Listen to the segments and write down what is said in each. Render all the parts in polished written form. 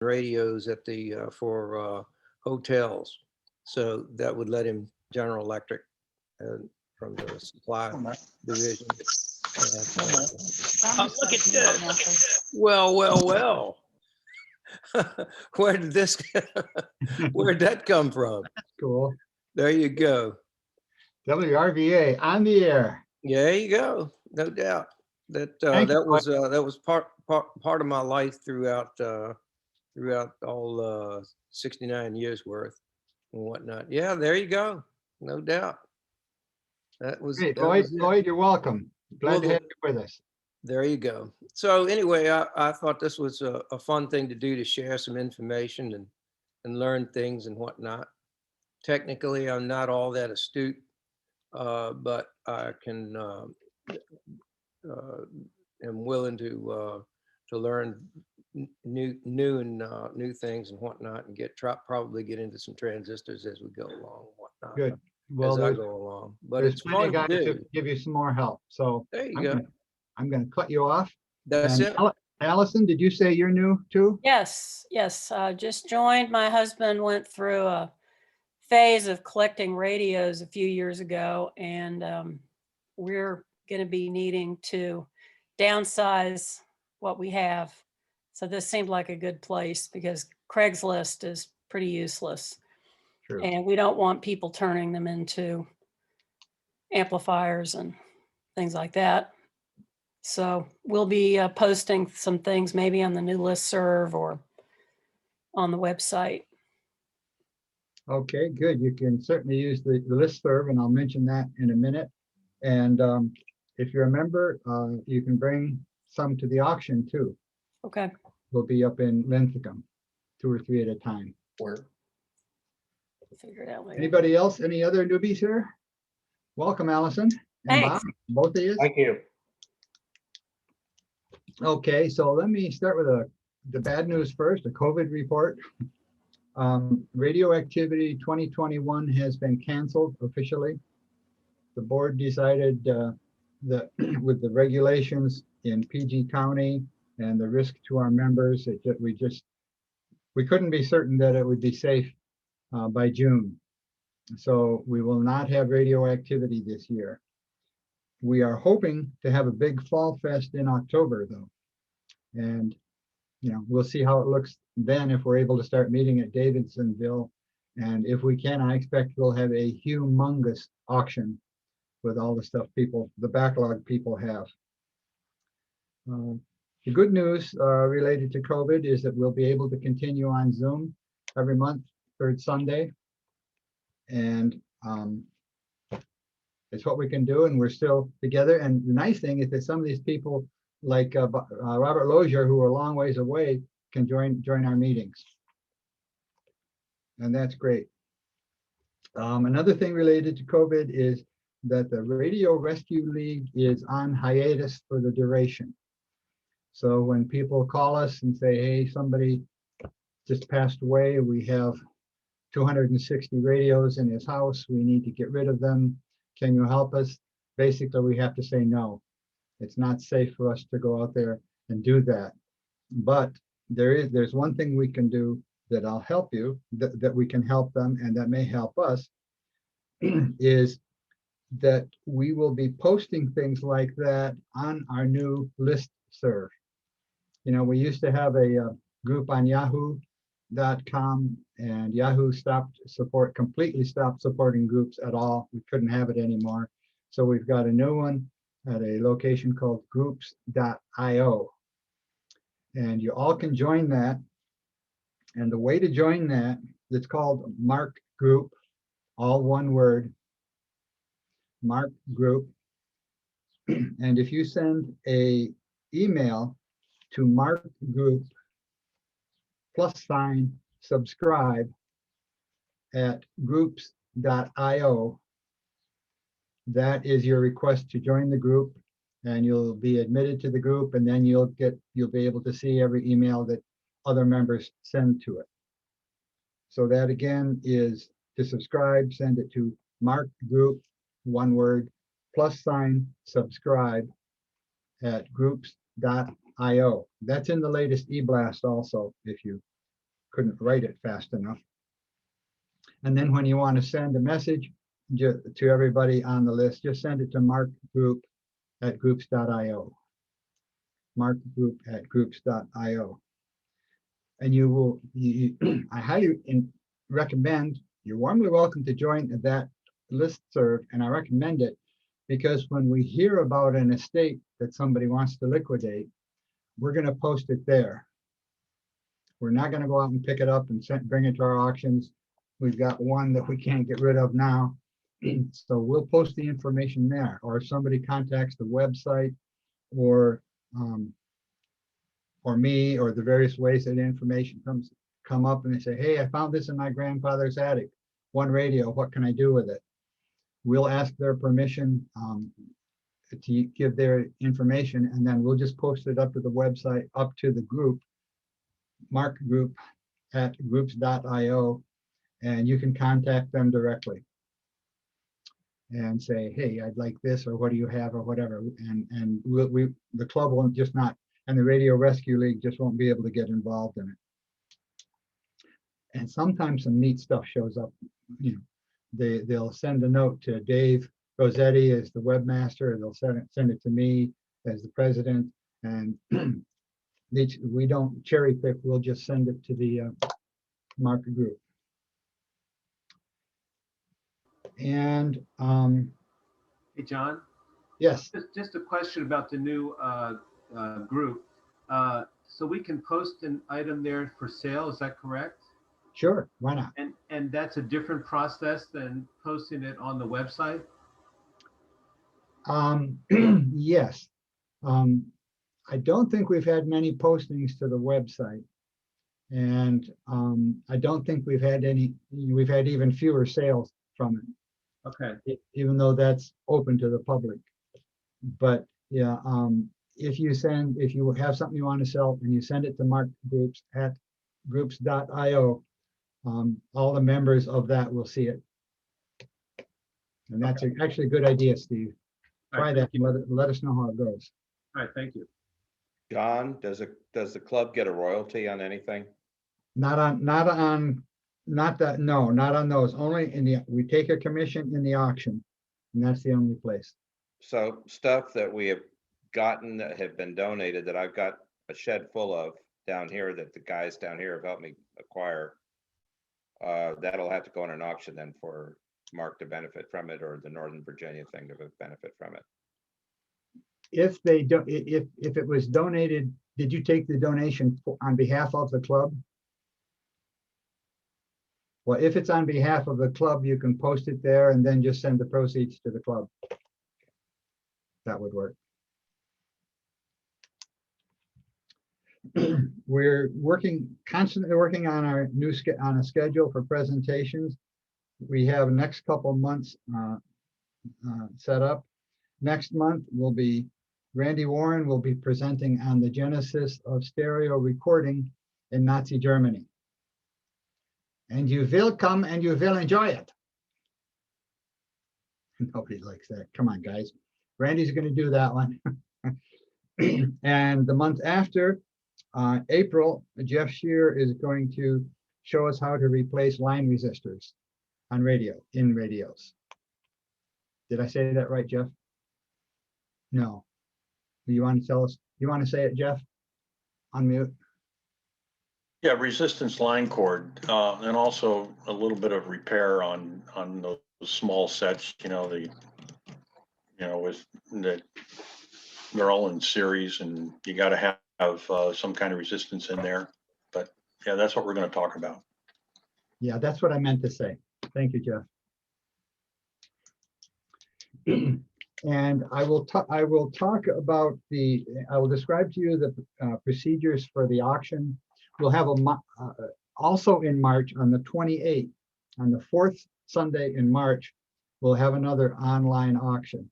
radios at the for hotels. So that would let him General Electric from the supply division. And, Look at that. well. Where did this? Where'd that come from? Cool. There you go. WRVA on the air. Yeah, there you go. No doubt. That that was part of my life throughout all 69 years worth and whatnot. Yeah, there you go. No doubt. That was. Hey, That was Lloyd, you're welcome. Glad to have you with us. There you go. So anyway, I thought this was a fun thing to do, to share some information and learn things and whatnot. Technically, I'm not all that astute, but I can am willing to learn new things and whatnot, and probably get into some transistors as we go along and whatnot. Good. Well, as I go along, but there's it's plenty fun of to guys do. to give you some more help. So There you go. I'm going to cut you off. That's And it. Allison, did you say you're new too? Yes. Just joined. My husband went through a phase of collecting radios a few years ago, and we're going to be needing to downsize what we have. So this seemed like a good place because Craigslist is pretty useless. True. And we don't want people turning them into amplifiers and things like that. So we'll be posting some things maybe on the new listserv or on the website. Okay, good. You can certainly use the listserv, and I'll mention that in a minute. And if you're a member, you can bring some to the auction too. Okay. We'll be up in Linthicum, 2 or 3 at a time. Figure it out later. Anybody else? Any other newbies here? Welcome, Allison and Bob, Thanks. both of you. Thank you. Okay, so let me start with the bad news first, a COVID report. Radioactivity 2021 has been canceled officially. The board decided that with the regulations in PG County and the risk to our members, we couldn't be certain that it would be safe by June. So we will not have radioactivity this year. We are hoping to have a big fall fest in October though. And we'll see how it looks then if we're able to start meeting at Davidsonville. And if we can, I expect we'll have a humongous auction with all the stuff the backlog people have. The good news related to COVID is that we'll be able to continue on Zoom every month, third Sunday. And it's what we can do, and we're still together. And the nice thing is that some of these people, like Robert Lozier, who are a long ways away, can join our meetings. And that's great. Another thing related to COVID is that the Radio Rescue League is on hiatus for the duration. So when people call us and say, hey, somebody just passed away, we have 260 radios in his house, we need to get rid of them, can you help us? Basically, we have to say no. It's not safe for us to go out there and do that. But there's one thing we can do that'll help you, that we can help them, and that may help us, is that we will be posting things like that on our new listserv. We used to have a group on yahoo.com, and Yahoo completely stopped supporting groups at all. We couldn't have it anymore. So we've got a new one at a location called groups.io. And you all can join that. And the way to join that, it's called MAARC Group, all one word, MAARC Group. And if you send a email to MAARC Group +subscribe at groups.io, that is your request to join the group, and you'll be admitted to the group, and then you'll be able to see every email that other members send to it. So that again is to subscribe, send it to MAARC Group, one word, +subscribe at groups.io. That's in the latest eBlast also, if you couldn't write it fast enough. And then when you want to send a message to everybody on the list, just send it to markgroup@groups.io. markgroup@groups.io. And you will, I highly recommend, you're warmly welcome to join that listserv, and I recommend it because when we hear about an estate that somebody wants to liquidate, we're going to post it there. We're not going to go out and pick it up and bring it to our auctions. We've got one that we can't get rid of now. So we'll post the information there, or if somebody contacts the website or me, or the various ways that information come up and they say, hey, I found this in my grandfather's attic, one radio, what can I do with it? We'll ask their permission to give their information, and then we'll just post it up to the website, up to the group, markgroup@groups.io, and you can contact them directly and say, hey, I'd like this, or what do you have, or whatever. And the club will just not, and the Radio Rescue League just won't be able to get involved in it. And sometimes some neat stuff shows up. You know, they'll send a note to Dave Rossetti as the webmaster, and they'll send it to me as the president. And we don't cherry pick, we'll just send it to the market group. And Hey, John, yes, just a question about the new group. So we can post an item there for sale, is that correct? sure, why not? And that's a different process than posting it on the website? Yes. I don't think we've had many postings to the website. And I don't think we've had even fewer sales from it. Okay. Even though that's open to the public. But yeah, if you have something you want to sell and you send it to markgroups@groups.io, all the members of that will see it. And that's actually a good idea, Steve. Try that and let us know how it goes. All right, thank you. John, does the club get a royalty on anything? Not on those. Only we take a commission in the auction, and that's the only place. So stuff that we have gotten that have been donated, that I've got a shed full of down here that the guys down here have helped me acquire, that'll have to go on an auction then for Mark to benefit from it, or the Northern Virginia thing to benefit from it. If it was donated, did you take the donation on behalf of the club? Well, if it's on behalf of the club, you can post it there and then just send the proceeds to the club. That would work. We're constantly working on our on a schedule for presentations. We have next couple months set up. Next month will be Randy Warren will be presenting on the genesis of stereo recording in Nazi Germany. And you will come and you will enjoy it. Nobody likes that. Come on, guys. Randy's going to do that one. And the month after, April, Jeff Shear is going to show us how to replace line resistors on in radios. Did I say that right, Jeff? No. You want to tell us? You want to say it, Jeff? Unmute. Yeah, resistance line cord, and also a little bit of repair on those small sets. With that, they're all in series, and you got to have some kind of resistance in there. But yeah, that's what we're going to talk about. Yeah, that's what I meant to say. Thank you, Jeff. And I will describe to you the procedures for the auction. We'll have also in March on the 28th, on the fourth Sunday in March, we'll have another online auction.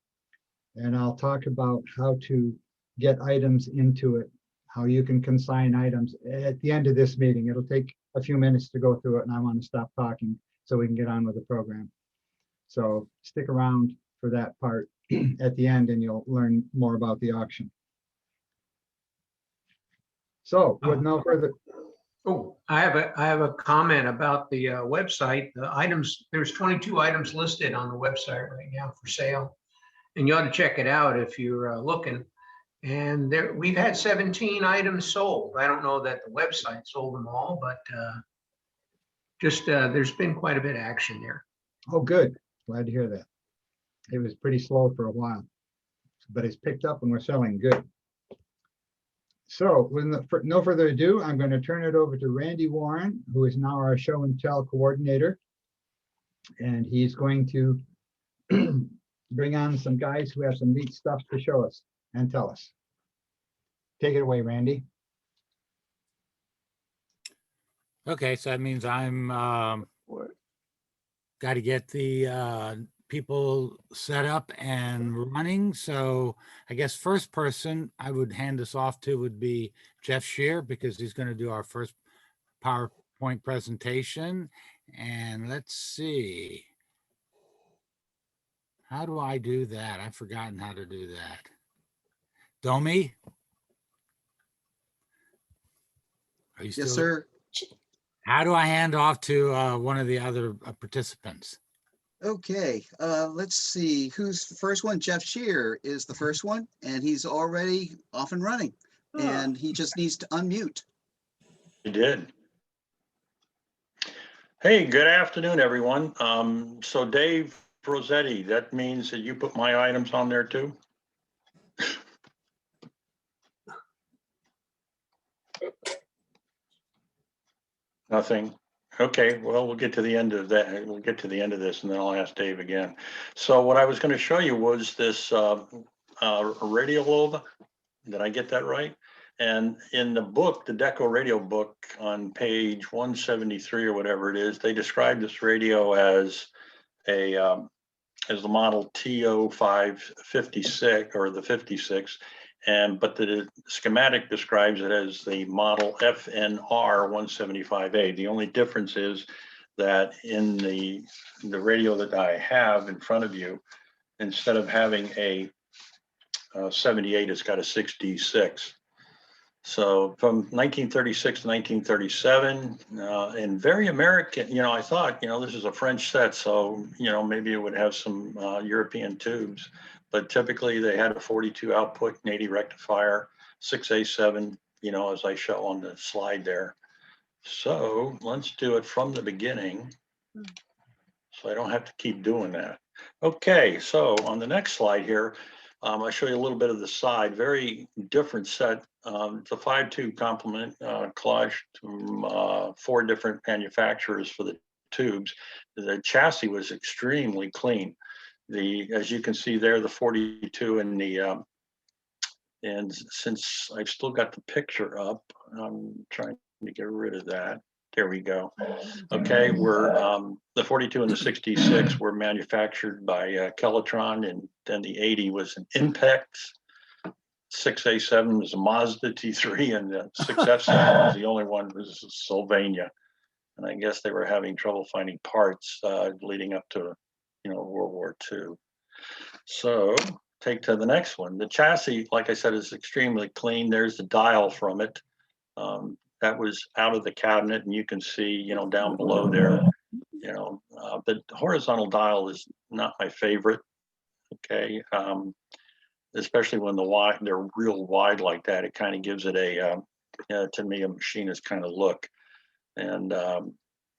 And I'll talk about how to get items into it, how you can consign items at the end of this meeting. It'll take a few minutes to go through it, and I want to stop talking so we can get on with the program. So stick around for that part at the end, and you'll learn more about the auction. So with no further, Oh, I have a comment about the website. The items, there's 22 items listed on the website right now for sale. And you ought to check it out if you're looking. And there, we've had 17 items sold. I don't know that the website sold them all, but there's been quite a bit of action there. Oh, good. Glad to hear that. It was pretty slow for a while, but it's picked up and we're selling good. So with no further ado, I'm going to turn it over to Randy Warren, who is now our show and tell coordinator. And he's going to bring on some guys who have some neat stuff to show us and tell us. Take it away, Randy. Okay, so that means I'm got to get the people set up and running. So I guess first person I would hand this off to would be Jeff Shear, because he's going to do our first PowerPoint presentation. And let's see. How do I do that? I've forgotten how to do that. Domi? Are you still? Yes, sir. How do I hand off to one of the other participants? Okay, let's see who's the first one. Jeff Shear is the first one, and he's already off and running. And he just needs to unmute. You did. Hey, good afternoon, everyone. So Dave Rossetti, that means that you put my items on there too? Nothing. Okay, well, we'll get to the end of that. We'll get to the end of this and then I'll ask Dave again. So what I was going to show you was this radiolova. Did I get that right? And in the book, the Deco radio book on page 173 or whatever it is, they describe this radio as the model TO556 or the 56. But the schematic describes it as the model FNR 175A. The only difference is that in the radio that I have in front of you, instead of having a 78, it's got a 66. So from 1936 to 1937, and very American, I thought, this is a French set, so, maybe it would have some European tubes. But typically they had a 42 output and 80 rectifier, 6A7, as I show on the slide there. So let's do it from the beginning, so I don't have to keep doing that. Okay, so on the next slide here, I'll show you a little bit of the side. Very different set. It's a 5-tube complement collage from 4 different manufacturers for the tubes. The chassis was extremely clean. As you can see there, the 42 and and since I've still got the picture up, I'm trying to get rid of that. There we go. Okay, the 42 and the 66 were manufactured by Keltron, and then the 80 was an Impex. 6A7 was a Mazda T3, and the 6F7 was the only one was a Sylvania. And I guess they were having trouble finding parts leading up to World War II. So take to the next one. The chassis, like I said, is extremely clean. There's the dial from it. That was out of the cabinet, and you can see, down below there, the horizontal dial is not my favorite. Okay. Especially when they're real wide like that, it kind of gives it to me, a machinist kind of look. And,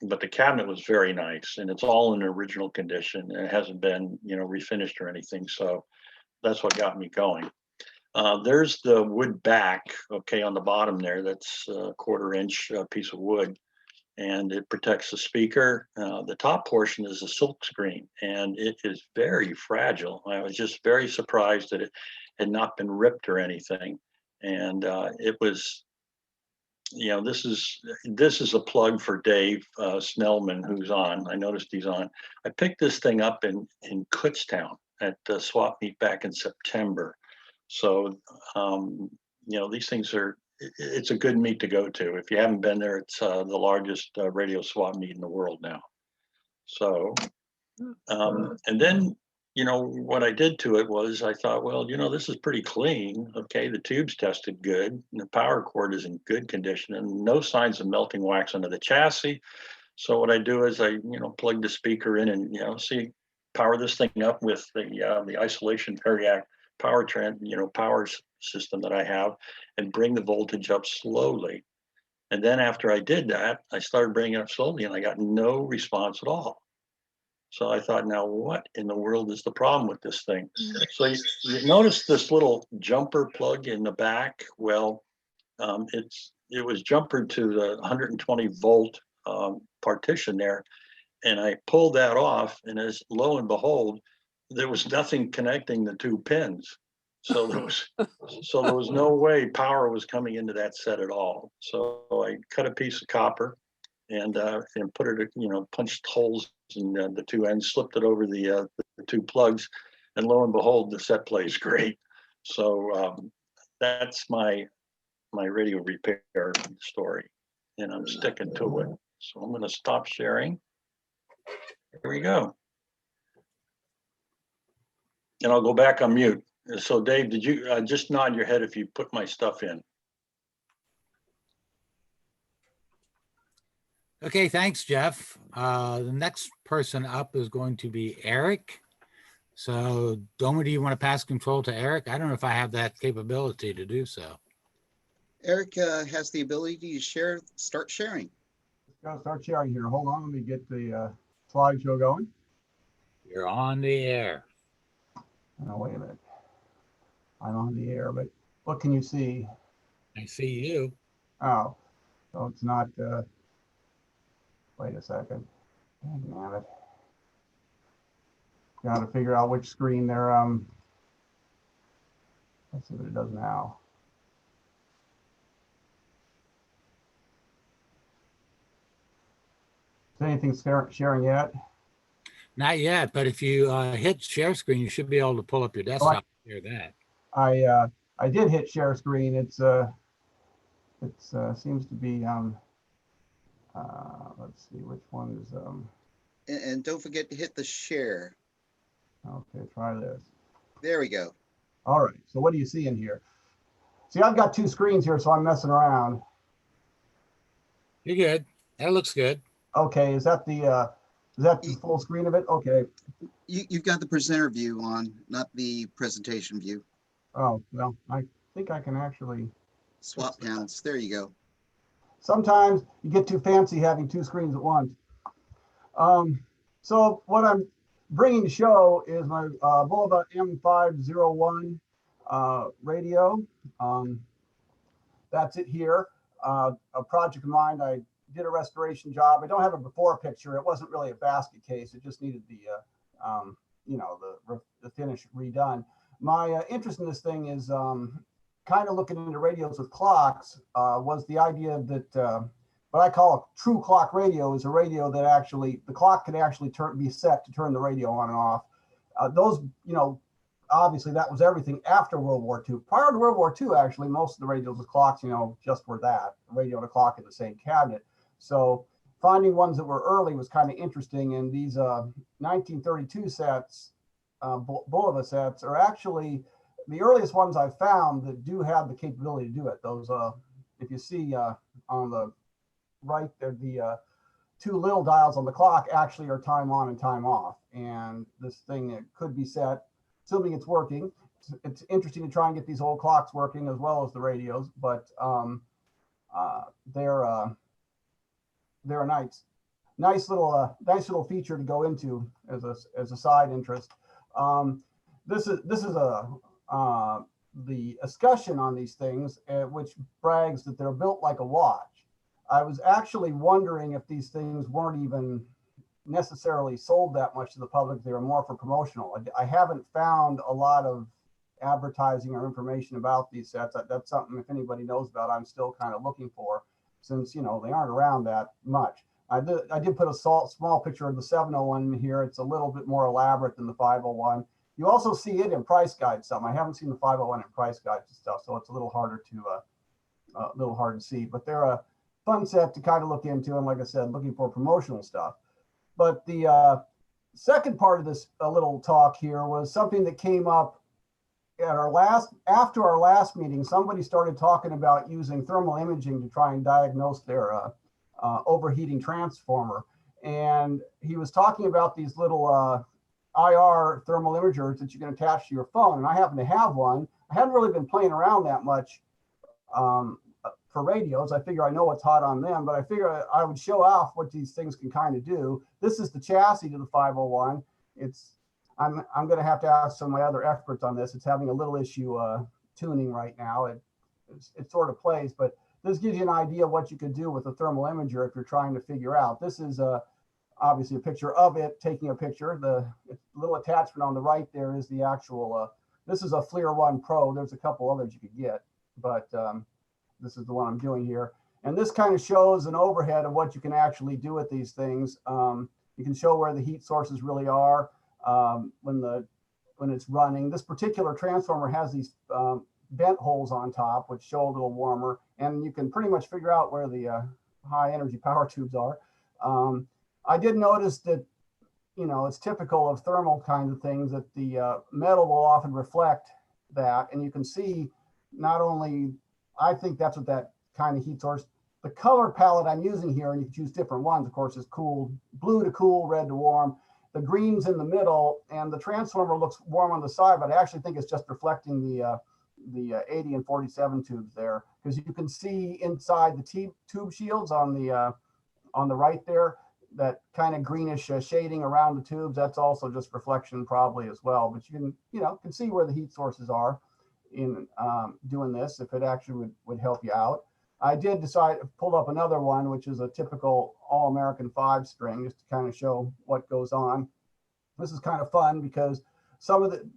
but the cabinet was very nice, and it's all in original condition, and it hasn't been, refinished or anything. So that's what got me going. There's the wood back, okay, on the bottom there. That's a 1/4-inch piece of wood, and it protects the speaker. The top portion is a silk screen, and it is very fragile. I was just very surprised that it had not been ripped or anything. And it was, this is a plug for Dave Snellman, who's on. I noticed he's on. I picked this thing up in Kutztown at the swap meet back in September. So, these things it's a good meet to go to. If you haven't been there, it's the largest radio swap meet in the world now. So, and then what I did to it was I thought, well, this is pretty clean. Okay, the tubes tested good, and the power cord is in good condition, and no signs of melting wax under the chassis. So what I do is I, plug the speaker in and, power this thing up with the isolation Variac power system that I have, and bring the voltage up slowly. And then after I did that, I started bringing it up slowly, and I got no response at all. So I thought, now what in the world is the problem with this thing? So you notice this little jumper plug in the back. Well, it was jumpered to the 120 volt partition there, and I pulled that off, and as lo and behold, there was nothing connecting the two pins. So there was no way power was coming into that set at all. So I cut a piece of copper and put it, punched holes in the two ends, slipped it over the two plugs, and lo and behold, the set plays great. So that's my radio repair story, and I'm sticking to it. So I'm going to stop sharing. Here we go. And I'll go back on mute. So Dave, did you just nod your head if you put my stuff in? Okay, thanks, Jeff. The next person up is going to be Eric. So Doma, do you want to pass control to Eric? I don't know if I have that capability to do so. Eric has the ability to start sharing. Gotta start sharing here. Hold on, let me get the slideshow going. You're on the air. Oh, wait a minute. I'm on the air, but what can you see? I see you. Oh, so it's not, wait a second. Damn it. Gotta figure out which screen they're, let's see what it does now. Is anything sharing yet? Not yet, but if you hit share screen, you should be able to pull up your desktop and share that. I did hit share screen. It's seems to be let's see which one is And don't forget to hit the share. okay, try this. There we go. All right, so what do you see in here? See, I've got two screens here, so I'm messing around. You're good. That looks good. Okay, is that the full screen of it? Okay. You've got the presenter view on, not the presentation view. Oh, well, I think I can actually Swap panels. There you go. sometimes you get too fancy having two screens at once. So what I'm bringing to show is my Bauer M501 radio. That's it here. A project of mine. I did a restoration job. I don't have a before picture. It wasn't really a basket case. It just needed the the finish redone. My interest in this thing is kind of looking into radios with clocks. Was the idea that what I call a true clock radio is a radio that actually the clock can actually be set to turn the radio on and off. Those, obviously that was everything after World War II. Prior to World War II, actually, most of the radios with clocks, just were that, a radio and a clock in the same cabinet. So finding ones that were early was kind of interesting. And these 1932 sets, Bulova sets, are actually the earliest ones I've found that do have the capability to do it. Those, if you see on the right there, the two little dials on the clock actually are time on and time off. And this thing, it could be set, assuming it's working. It's interesting to try and get these old clocks working as well as the radios, but they're a nice little feature to go into as a side interest. This is the escutcheon on these things, which brags that they're built like a watch. I was actually wondering if these things weren't even necessarily sold that much to the public. They were more for promotional. I haven't found a lot of advertising or information about these sets. That's something, if anybody knows about, I'm still kind of looking for, since they aren't around that much. I did put a small picture of the 701 here. It's a little bit more elaborate than the 501. You also see it in price guides some. I haven't seen the 501 in price guides and stuff, so it's a little harder to see. But they're a fun set to kind of look into, and like I said, looking for promotional stuff. But the second part of this little talk here was something that came up at after our last meeting. Somebody started talking about using thermal imaging to try and diagnose their overheating transformer. And he was talking about these little IR thermal imagers that you can attach to your phone. And I happen to have one. I haven't really been playing around that much for radios. I figure I know what's hot on them, but I figure I would show off what these things can kind of do. This is the chassis to the 501. I'm going to have to ask some of my other experts on this. It's having a little issue tuning right now. It sort of plays, but this gives you an idea of what you could do with a thermal imager if you're trying to figure out. This is obviously a picture of it, taking a picture. The little attachment on the right there is the actual, this is a FLIR 1 Pro. There's a couple others you could get, but this is the one I'm doing here. And this kind of shows an overhead of what you can actually do with these things. You can show where the heat sources really are when it's running. This particular transformer has these vent holes on top, which show a little warmer, and you can pretty much figure out where the high energy power tubes are. I did notice that, you know, it's typical of thermal kinds of things that the metal will often reflect that, and you can see not only, I think that's what that kind of heat source, the color palette I'm using here, and you can choose different ones, of course, is cool, blue to cool, red to warm. The green's in the middle, and the transformer looks warm on the side, but I actually think it's just reflecting the 80 and 47 tubes there, because you can see inside the tube shields on the right there, that kind of greenish shading around the tubes. That's also just reflection probably as well, but you can see where the heat sources are in doing this, if it actually would help you out. I did decide to pull up another one, which is a typical All-American 5 string, just to kind of show what goes on. This is kind of fun because some of the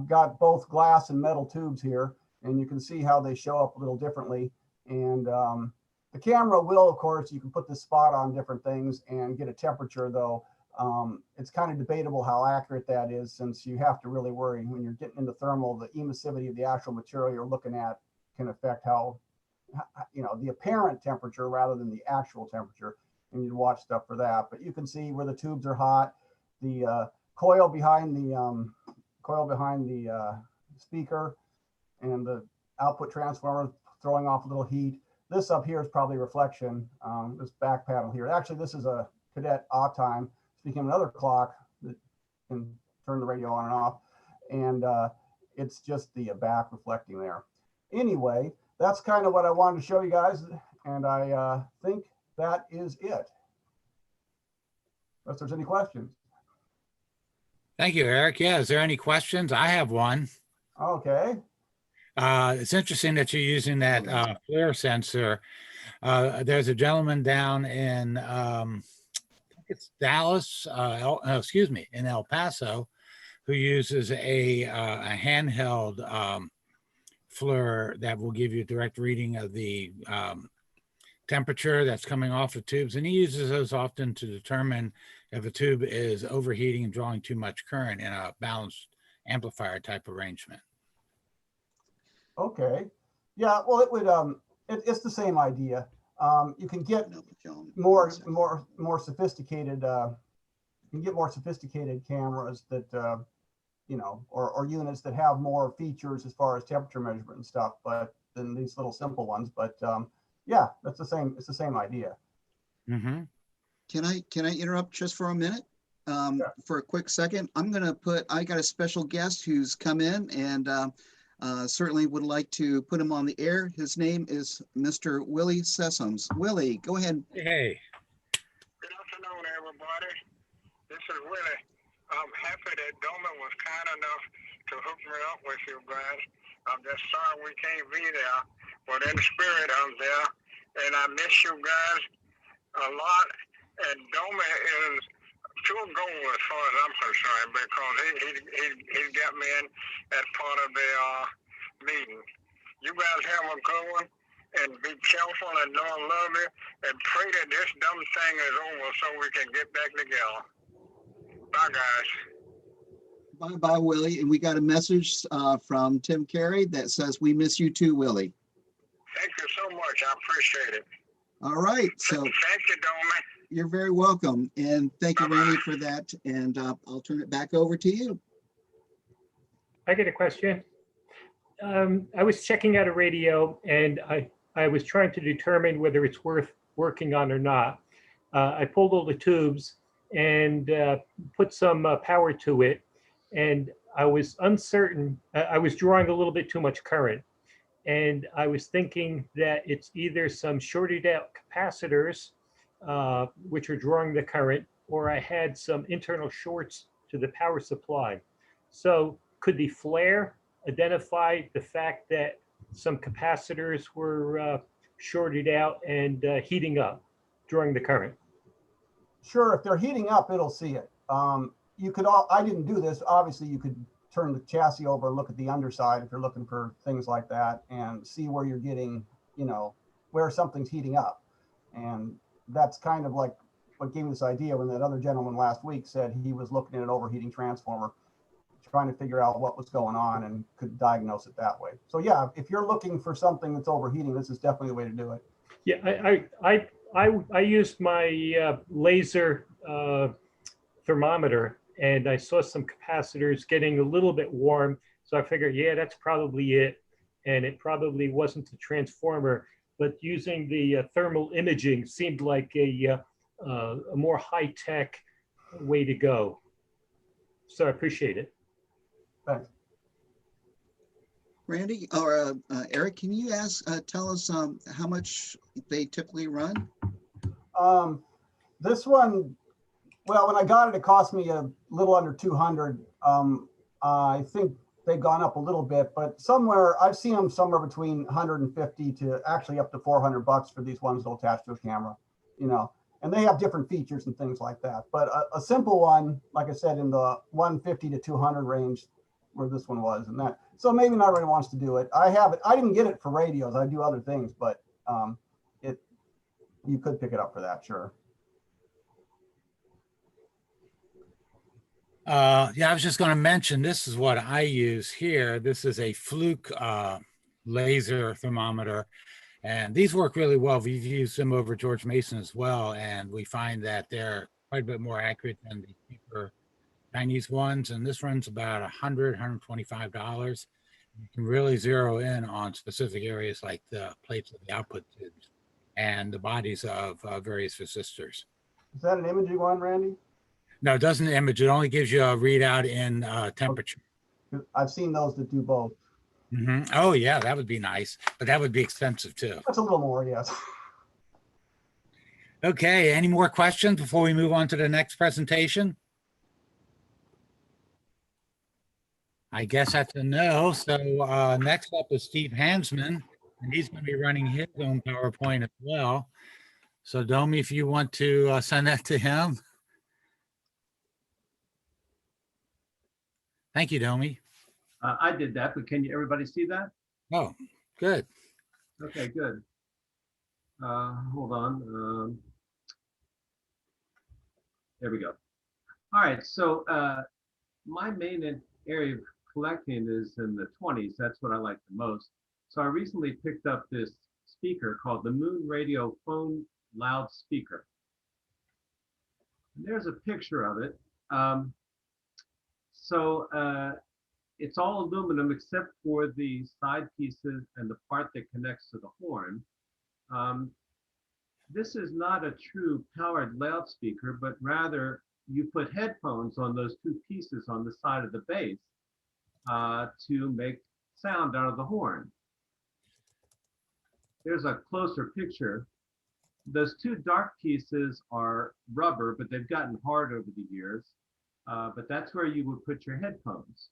got both glass and metal tubes here, and you can see how they show up a little differently. And the camera will, of course, you can put this spot on different things and get a temperature, though. It's kind of debatable how accurate that is, since you have to really worry when you're getting into thermal. The emissivity of the actual material you're looking at can affect how, you know, the apparent temperature rather than the actual temperature, and you'd watch stuff for that. But you can see where the tubes are hot. The coil behind the speaker and the output transformer throwing off a little heat. This up here is probably reflection. This back panel here. Actually, this is a Cadet off time. Speaking of another clock that can turn the radio on and off, and it's just the back reflecting there. Anyway, that's kind of what I wanted to show you guys, and I think that is it. Unless there's any questions. Thank you, Eric. Yeah, is there any questions? I have one. Okay. It's interesting that you're using that FLIR sensor. There's a gentleman down in, I think it's Dallas, in El Paso, who uses a handheld FLIR that will give you a direct reading of the temperature that's coming off the tubes. And he uses those often to determine if a tube is overheating and drawing too much current in a balanced amplifier type arrangement. Okay. Yeah, well, it would, it's the same idea. You can get more sophisticated, cameras that, you know, or units that have more features as far as temperature measurement and stuff, but than these little simple ones. But yeah, that's the same. It's the same idea. Mm-hmm. Can I interrupt just for a minute? Sure. For a quick second, I got a special guest who's come in, and certainly would like to put him on the air. His name is Mr. Willie Sessoms. Willie, go ahead. Hey. Good afternoon, everybody. This is Willie. I'm happy that Doma was kind enough to hook me up with you guys. I'm just sorry we can't be there, but in spirit I'm there, and I miss you guys a lot. And Doma is pure gold as far as I'm concerned, because he got me in as part of the meeting. You guys have a good one, and be careful, and Lord love you, and pray that this dumb thing is over so we can get back together. Bye, guys. Bye, Willie. And we got a message from Tim Carey that says, "We miss you too, Willie." Thank you so much. I appreciate it. All right. So thank you, Doma. you're very welcome. And thank you, Randy, for that. And I'll turn it back over to you. I get a question. I was checking out a radio and I was trying to determine whether it's worth working on or not. I pulled all the tubes and put some power to it, and I was uncertain. I was drawing a little bit too much current, and I was thinking that it's either some shorted out capacitors, which are drawing the current, or I had some internal shorts to the power supply. So could the flare identify the fact that some capacitors were shorted out and heating up during the current? Sure, if they're heating up, it'll see it. You could I didn't do this. Obviously, you could turn the chassis over and look at the underside if you're looking for things like that and see where you're getting, where something's heating up. And that's kind of like what gave me this idea when that other gentleman last week said he was looking at an overheating transformer, trying to figure out what was going on and could diagnose it that way. So yeah, if you're looking for something that's overheating, this is definitely the way to do it. Yeah, I used my laser thermometer, and I saw some capacitors getting a little bit warm. So I figured, yeah, that's probably it. And it probably wasn't the transformer, but using the thermal imaging seemed like a more high-tech way to go. So I appreciate it. Thanks. Randy or Eric, can you tell us how much they typically run? This one, well, when I got it, it cost me a little under 200. I think they've gone up a little bit, but I've seen them somewhere between 150 to actually up to $400 for these ones that'll attach to a camera, and they have different features and things like that. But a simple one, like I said, in the 150 to 200 range, where this one was, and that. So maybe not everyone wants to do it. I have it. I didn't get it for radios. I do other things, but you could pick it up for that, sure. Yeah, I was just going to mention, this is what I use here. This is a Fluke laser thermometer, and these work really well. We've used them over George Mason as well, and we find that they're quite a bit more accurate than the cheaper Chinese ones, and this runs about $100, $125. You can really zero in on specific areas like the plates of the output tubes and the bodies of various resistors. Is that an imaging one, Randy? No, it doesn't image. It only gives you a readout in temperature. I've seen those that do both. Mm-hmm. Oh, yeah, that would be nice, but that would be expensive too. That's a little more, yes. Okay, any more questions before we move on to the next presentation? I guess that's a no. So next up is Steve Hansman, and he's going to be running his own PowerPoint as well. So Domi, if you want to send that to him. Thank you, Domi. I did that, but can everybody see that? Oh, good. Okay, good. Hold on. There we go. All right, so my main area of collecting is in the 20s. That's what I like the most. So I recently picked up this speaker called the Moon Radio Phone Loudspeaker. And there's a picture of it. It's all aluminum except for the side pieces and the part that connects to the horn. This is not a true powered loudspeaker, but rather you put headphones on those two pieces on the side of the base to make sound out of the horn. Here's a closer picture. Those two dark pieces are rubber, but they've gotten hard over the years. But that's where you would put your headphones.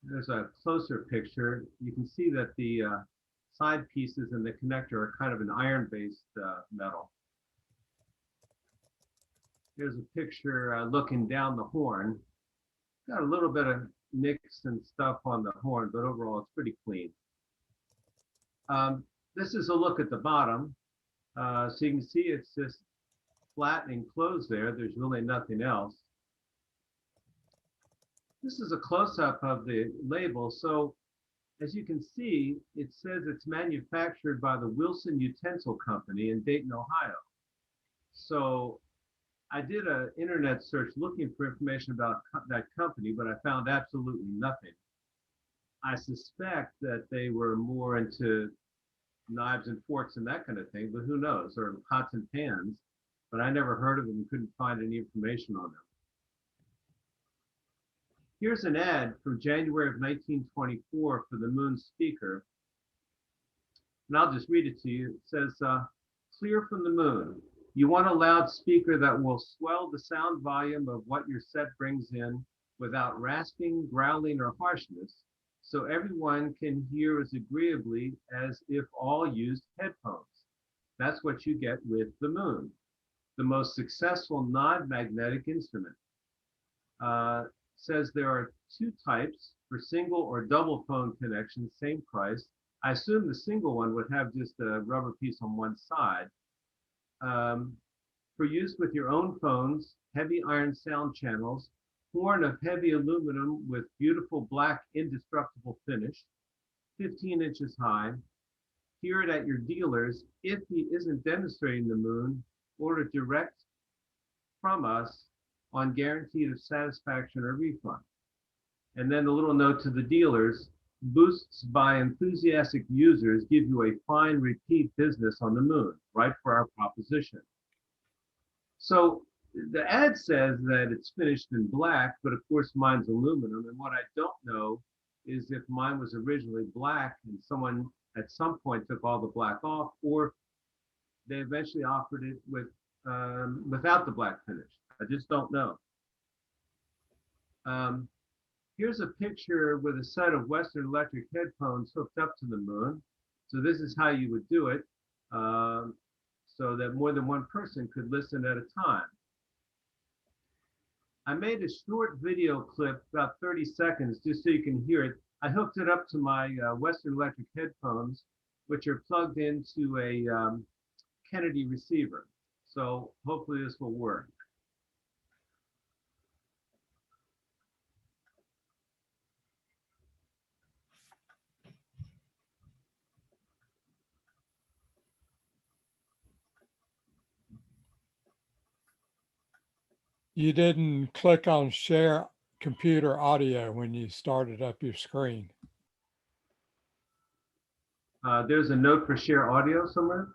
There's a closer picture. You can see that the side pieces and the connector are kind of an iron-based metal. Here's a picture looking down the horn. Got a little bit of nicks and stuff on the horn, but overall it's pretty clean. This is a look at the bottom. So you can see it's just flat and enclosed there. There's really nothing else. This is a close-up of the label. So as you can see, it says it's manufactured by the Wilson Utensil Company in Dayton, Ohio. So I did an internet search looking for information about that company, but I found absolutely nothing. I suspect that they were more into knives and forks and that kind of thing, but who knows, or pots and pans, but I never heard of them and couldn't find any information on them. Here's an ad from January of 1924 for the Moon speaker. And I'll just read it to you. It says, clear from the moon. You want a loudspeaker that will swell the sound volume of what your set brings in without rasping, growling, or harshness, so everyone can hear as agreeably as if all used headphones. That's what you get with the Moon, the most successful non-magnetic instrument. Says there are two types for single or double phone connections, same price. I assume the single one would have just a rubber piece on one side. For use with your own phones, heavy iron sound channels, horn of heavy aluminum with beautiful black indestructible finish, 15 inches high. Hear it at your dealers. If he isn't demonstrating the Moon, order direct from us on guarantee of satisfaction or refund. And then a little note to the dealers, boosts by enthusiastic users give you a fine repeat business on the Moon, right for our proposition. So the ad says that it's finished in black, but of course mine's aluminum. And what I don't know is if mine was originally black and someone at some point took all the black off, or they eventually offered it with without the black finish. I just don't know. Here's a picture with a set of Western Electric headphones hooked up to the Moon. So this is how you would do it, so that more than one person could listen at a time. I made a short video clip, about 30 seconds, just so you can hear it. I hooked it up to my Western Electric headphones, which are plugged into a Kennedy receiver. So hopefully this will work. You didn't click on share computer audio when you started up your screen. There's a note for share audio somewhere.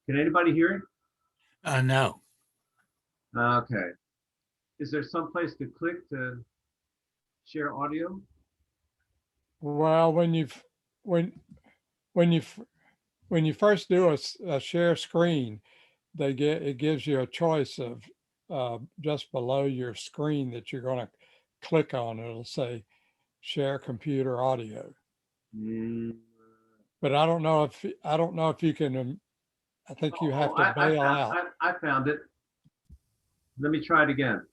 Can anybody hear it? No. Okay. Is there some place to click to share audio? Well, when you first do a share screen, it gives you a choice of just below your screen that you're going to click on. It'll say share computer audio. But I don't know if you can. I think you have to bail out. I found it. Let me try it again.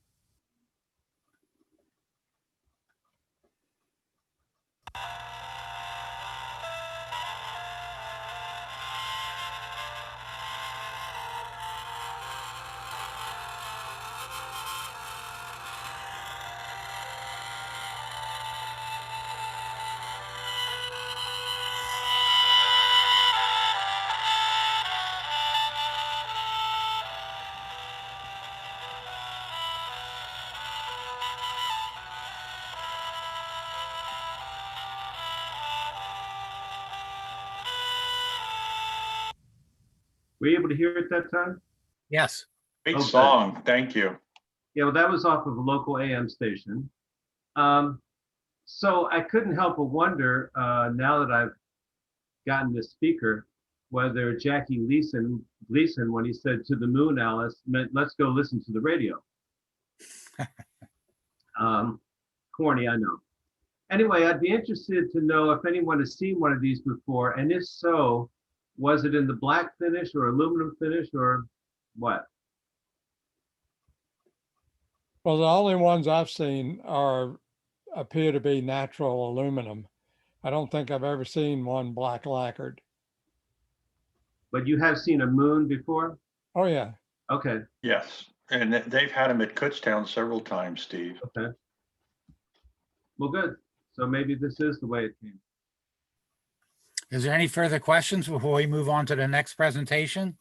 Were you able to hear it that time? Yes. Great Okay. song. Thank you. Yeah, well, that was off of a local AM station. So I couldn't help but wonder, now that I've gotten this speaker, whether Jackie Gleason, when he said "to the moon, Alice," meant let's go listen to the radio. Corny, I know. Anyway, I'd be interested to know if anyone has seen one of these before, and if so, was it in the black finish or aluminum finish or what? Well, the only ones I've seen appear to be natural aluminum. I don't think I've ever seen one black lacquered. But you have seen a Moon before? Oh yeah. Okay, Yes, and they've had them at Kutztown several times, Steve. okay. Well, good. So maybe this is the way it came. Is there any further questions before we move on to the next presentation?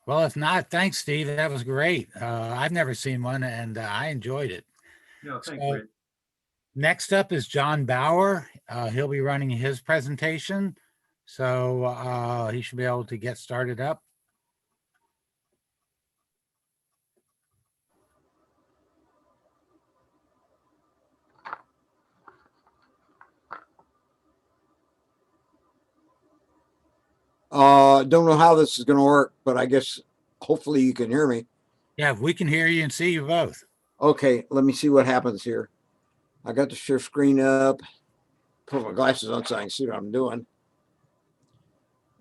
Well, if not, thanks, Steve. That was great. I've never seen one and I enjoyed it. No, thanks, So, Ray. next up is John Bauer. He'll be running his presentation. So he should be able to get started up. Don't know how this is going to work, but I guess hopefully you can hear me. Yeah, we can hear you and see you both. Okay, let me see what happens here. I got the share screen up. Put my glasses on so I can see what I'm doing.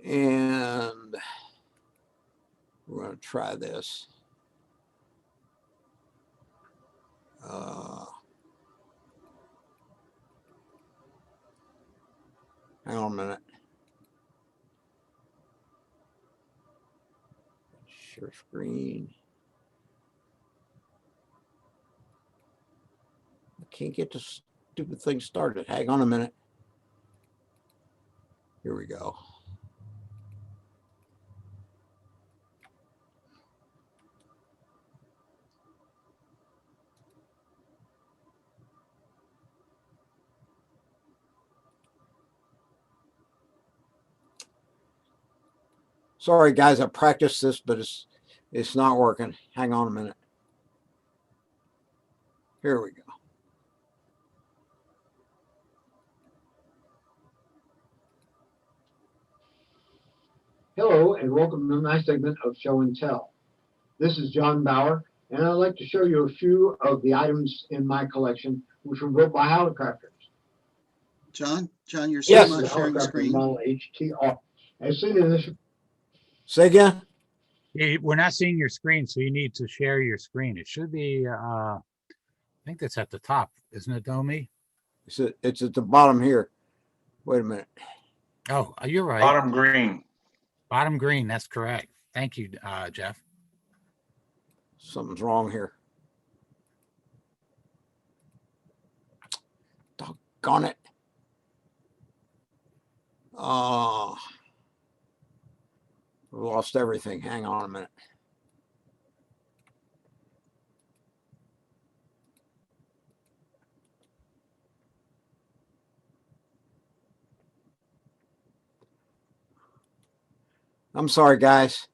And we're going to try this. Hang on a minute. Share screen. I can't get this stupid thing started. Hang on a minute. Here we go. Sorry, guys, I practiced this, but it's not working. Hang on a minute. Here we go. Hello, and welcome to my segment of Show and Tell. This is John Bauer, and I'd like to show you a few of the items in my collection, which were built by Holocrafters. John, you're still Yes, not sharing screen. Model HTR. As soon as this... Say again? We're not seeing your screen, so you need to share your screen. It should be, I think that's at the top, isn't it, Domi? It's at the bottom here. Wait a minute. Oh, you're right. Bottom green. Bottom green, that's correct. Thank you, Jeff. Something's wrong here. Doggone it. We lost everything. Hang on a minute. I'm sorry, guys.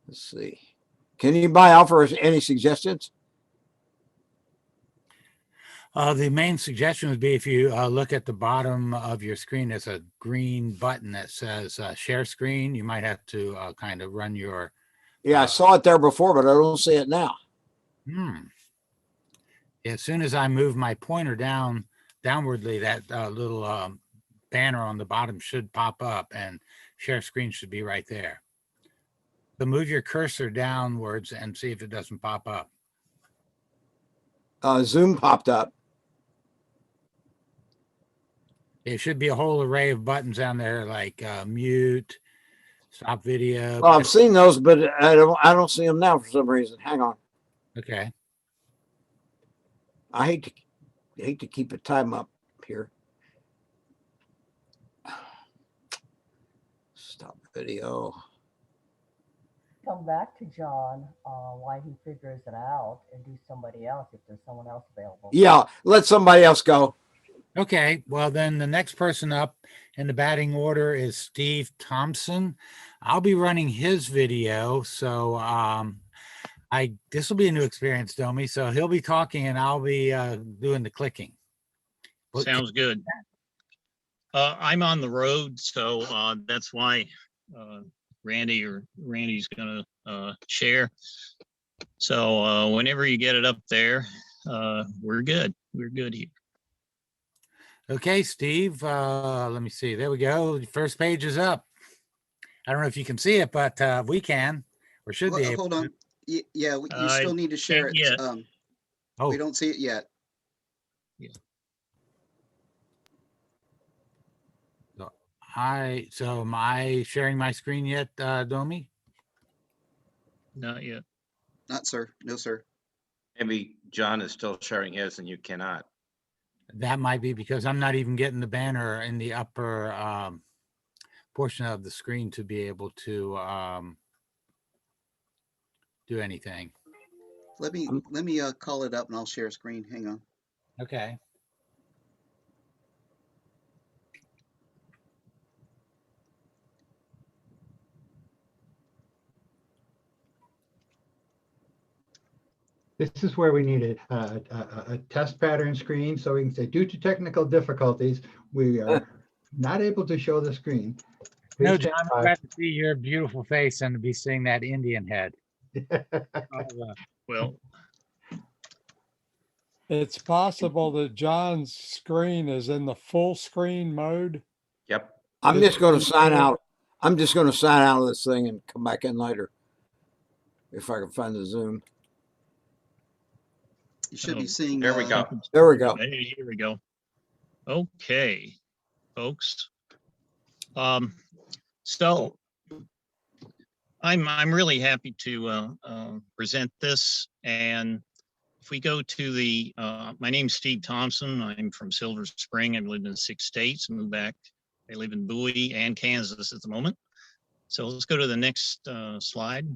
Let's see. Can anybody offer any suggestions? The main suggestion would be if you look at the bottom of your screen, there's a green button that says share screen. You might have to kind of run your... Yeah, I saw it there before, but I don't see it now. As soon as I move my pointer downwardly, that little banner on the bottom should pop up and share screen should be right there. So move your cursor downwards and see if it doesn't pop up. Zoom popped up. There should be a whole array of buttons down there like mute, stop video. Well, I've seen those, but I don't see them now for some reason. Hang on. Okay. I hate to keep a time up here. Stop video. Come back to John while he figures it out and do somebody else if there's someone else available. Yeah, let somebody else go. Okay, well then the next person up in the batting order is Steve Thompson. I'll be running his video, so this will be a new experience, Domi. So he'll be talking and I'll be doing the clicking. Sounds good. I'm on the road, so that's why Randy's gonna share. So whenever you get it up there, we're good. We're good here. Okay, Steve, let me see. There we go. The first page is up. I don't know if you can see it, but we can or should be able Hold on. Yeah, you still need to share it. We don't see it yet. Yeah. So am I sharing my screen yet, Domi? Not yet. Not, sir. No, sir. Maybe John is still sharing his and you cannot. That might be because I'm not even getting the banner in the upper portion of the screen to be able to do anything. Let me call it up and I'll share screen. Hang on. Okay. This is where we need a test pattern screen so we can say, due to technical difficulties, we are not able to show the screen. No, Please John, stand I'm by. glad to see your beautiful face and to be seeing that Indian head. Well, It's possible that John's screen is in the full screen mode. Yep. I'm This just going to is sign full- out. I'm just going to sign out of this thing and come back in later if I can find the Zoom. You should be Oh, seeing. There we go. There we go. Hey, here we go. Okay, folks. So I'm really happy to present this. And if we go to the, my name's Steve Thompson. I'm from Silver Spring. I've lived in 6 states, moved back. I live in Bowie and Kansas at the moment. So let's go to the next slide.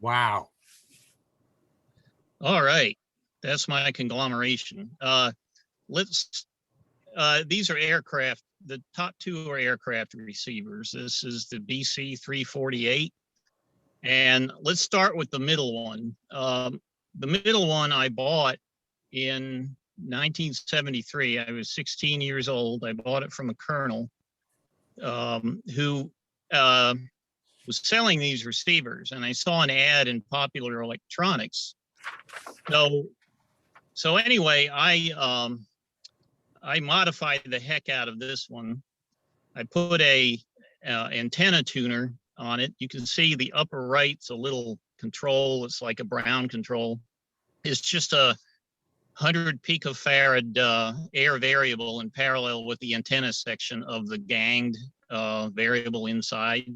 Wow. All right, that's my conglomeration. These are aircraft. The top 2 are aircraft receivers. This is the BC 348. And let's start with the middle one. The middle one I bought in 1973. I was 16 years old. I bought it from a colonel who was selling these receivers. And I saw an ad in Popular Electronics. So anyway, I modified the heck out of this one. I put a antenna tuner on it. You can see the upper right's a little control. It's like a brown control. It's just a 100 picofarad air variable in parallel with the antenna section of the ganged variable inside.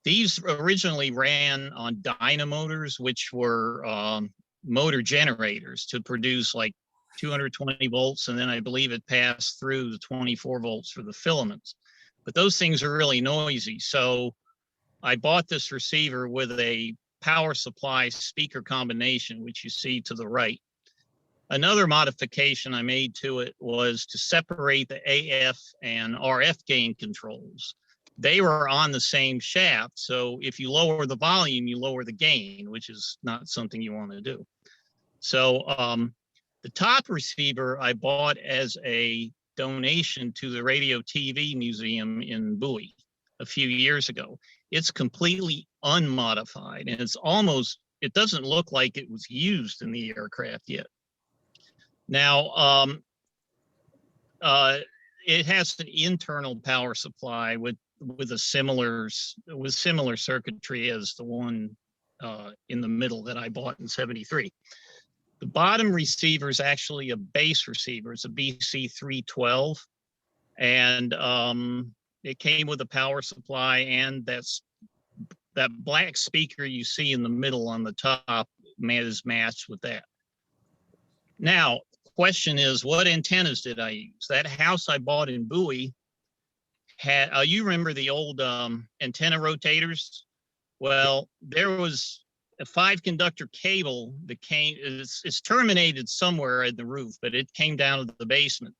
These originally ran on dynamotors, which were motor generators to produce like 220 volts, and then I believe it passed through the 24 volts for the filaments. But those things are really noisy. So I bought this receiver with a power supply speaker combination, which you see to the right. Another modification I made to it was to separate the AF and RF gain controls. They were on the same shaft. So if you lower the volume, you lower the gain, which is not something you want to do. So the top receiver I bought as a donation to the Radio TV Museum in Bowie a few years ago. It's completely unmodified and it doesn't look like it was used in the aircraft yet. Now, it has an internal power supply with similar circuitry as the one in the middle that I bought in 73. The bottom receiver is actually a base receiver. It's a BC 312, and it came with a power supply, and that black speaker you see in the middle on the top is matched with that. Now, question is, what antennas did I use? That house I bought in Bowie had, you remember the old antenna rotators? Well, there was a 5-conductor cable that it's terminated somewhere in the roof, but it came down to the basement.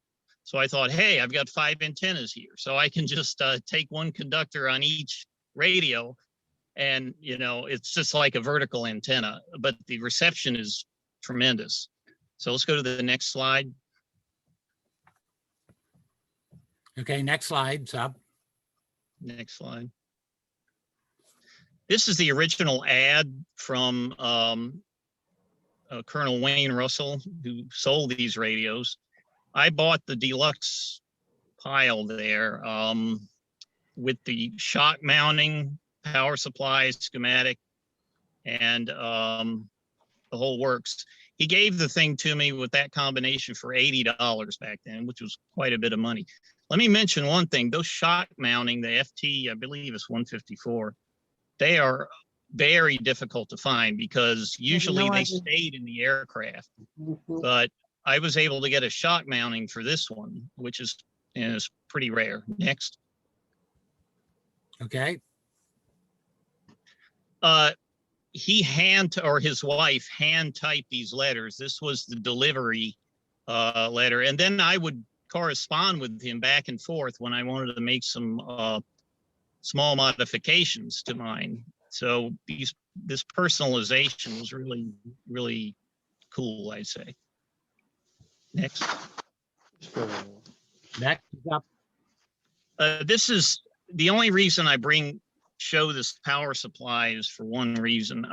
So I thought, hey, I've got 5 antennas here. So I can just take one conductor on each radio, and it's just like a vertical antenna, but the reception is tremendous. So let's go to the next slide. Okay, next slide, Sub. Next slide. This is the original ad from Colonel Wayne Russell, who sold these radios. I bought the deluxe pile there with the shock mounting, power supply, schematic, and the whole works. He gave the thing to me with that combination for $80 back then, which was quite a bit of money. Let me mention one thing. Those shock mounting, the FT, I believe is 154, they are very difficult to find because usually they stayed in the aircraft. But I was able to get a shock mounting for this one, which is pretty rare. Next. Okay. He or his wife hand typed these letters. This was the delivery letter. And then I would correspond with him back and forth when I wanted to make some small modifications to mine. So this personalization was really, really cool, I'd say. Next. Next up. This is the only reason I show this power supply is for one reason.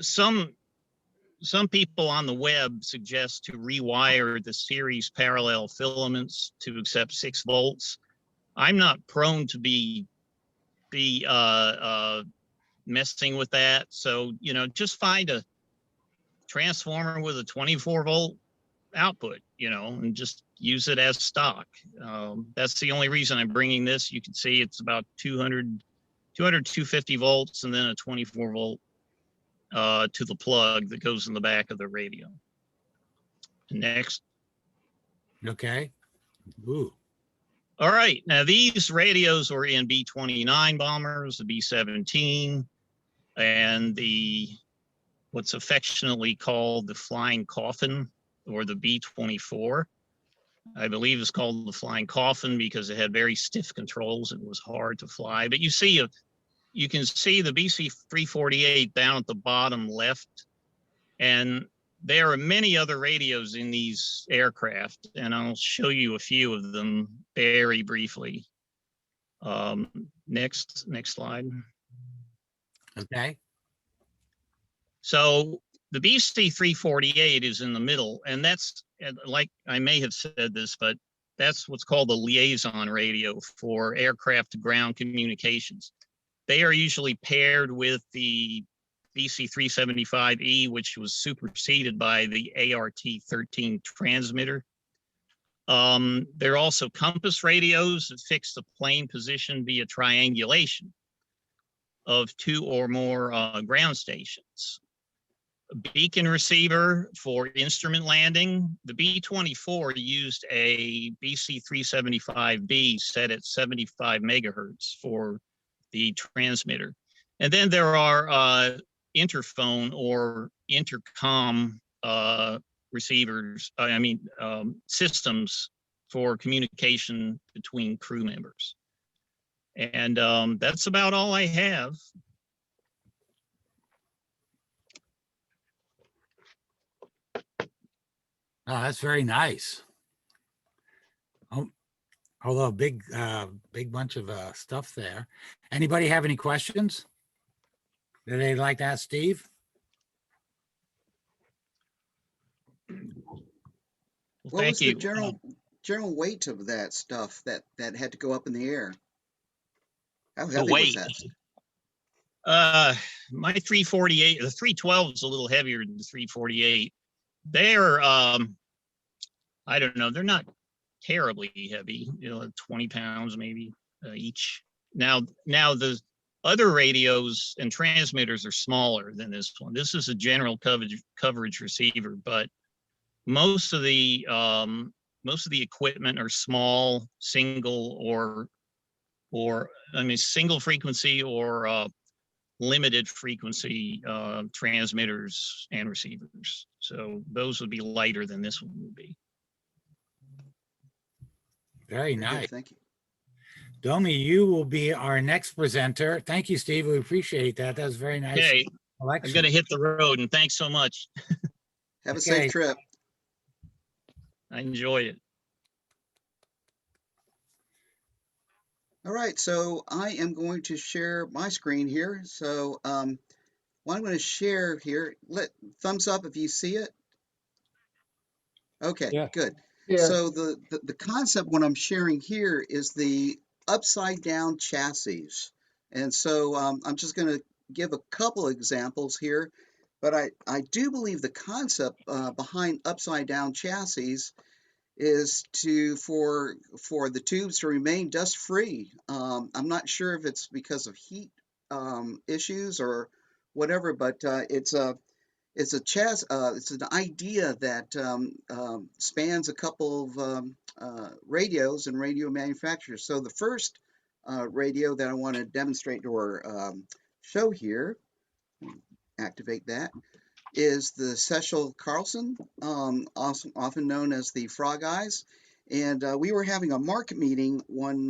Some people on the web suggest to rewire the series parallel filaments to accept 6 volts. I'm not prone to be messing with that. So, just find a transformer with a 24 volt output, and just use it as stock. That's the only reason I'm bringing this. You can see it's about 250 volts and then a 24 volt to the plug that goes in the back of the radio. Next. Okay. Ooh. All right. Now these radios were in B-29 bombers, the B-17, and what's affectionately called the Flying Coffin, or the B-24. I believe it's called the Flying Coffin because it had very stiff controls. It was hard to fly. But you can see the BC-348 down at the bottom left. And there are many other radios in these aircraft, and I'll show you a few of them very briefly. Next slide. Okay. So the BC-348 is in the middle, and that's, like I may have said this, but that's what's called the liaison radio for aircraft to ground communications. They are usually paired with the BC-375E, which was superseded by the ART-13 transmitter. There are also compass radios that fix the plane position via triangulation of 2 or more ground stations. A beacon receiver for instrument landing. The B-24 used a BC-375B set at 75 megahertz for the transmitter. And then there are interphone or intercom receivers, systems for communication between crew members. And that's about all I have. Oh, that's very nice. Although big bunch of stuff there. Anybody have any questions that they'd like to ask Steve? What was the general weight of that stuff that had to go up in the air? How heavy was that? My 348, the 312 is a little heavier than the 348. They're, I don't know, they're not terribly heavy, 20 pounds maybe each. Now the other radios and transmitters are smaller than this one. This is a general coverage receiver, but most of the equipment are small, single single frequency or limited frequency transmitters and receivers. So those would be lighter than this one would be. Very nice. Good, thank you. Domi, you will be our next presenter. Thank you, Steve. We appreciate that. That was very nice. Okay, I'm going to hit the road, and thanks so much. Have a safe trip. I enjoy it. All right, so I am going to share my screen here. So what I'm going to share here, thumbs up if you see it. Okay, yeah. Good. Yeah. So the concept what I'm sharing here is the upside down chassis. And so I'm just going to give a couple examples here, but I do believe the concept behind upside down chassis is for the tubes to remain dust free. I'm not sure if it's because of heat issues or whatever, but it's an idea that spans a couple of radios and radio manufacturers. So the first radio that I want to demonstrate or show here, activate that, is the Cecil Carlson, also often known as the Frog Eyes. And we were having a market meeting one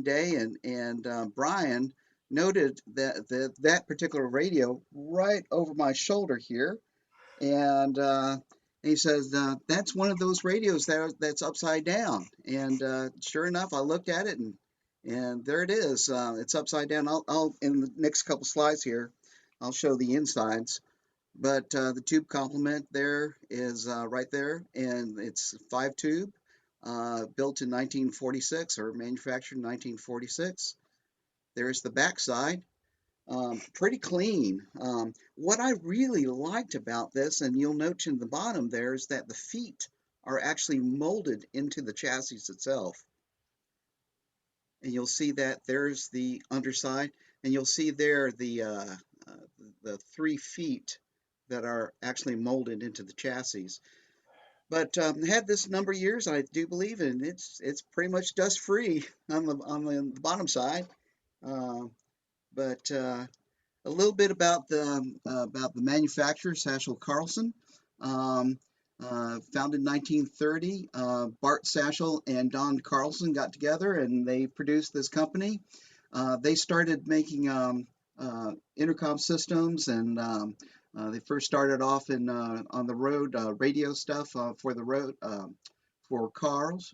day, and Brian noted that particular radio right over my shoulder here, and he says that's one of those radios that's upside down. And sure enough, I looked at it, and there it is. It's upside down. I'll in the next couple slides here, I'll show the insides. But the tube complement there is right there, and it's 5-tube, built in 1946 or manufactured in 1946. There's the back side, pretty clean. What I really liked about this, and you'll note in the bottom there, is that the feet are actually molded into the chassis itself. And you'll see that there's the underside, and you'll see there the 3 feet that are actually molded into the chassis. But had this number of years, I do believe, and it's pretty much dust free on the bottom side. But a little bit about the manufacturer, Satchel Carlson. Founded in 1930, Bart Satchel and Don Carlson got together and they produced this company. They started making intercom systems, and they first started off on the road radio stuff for the road for cars,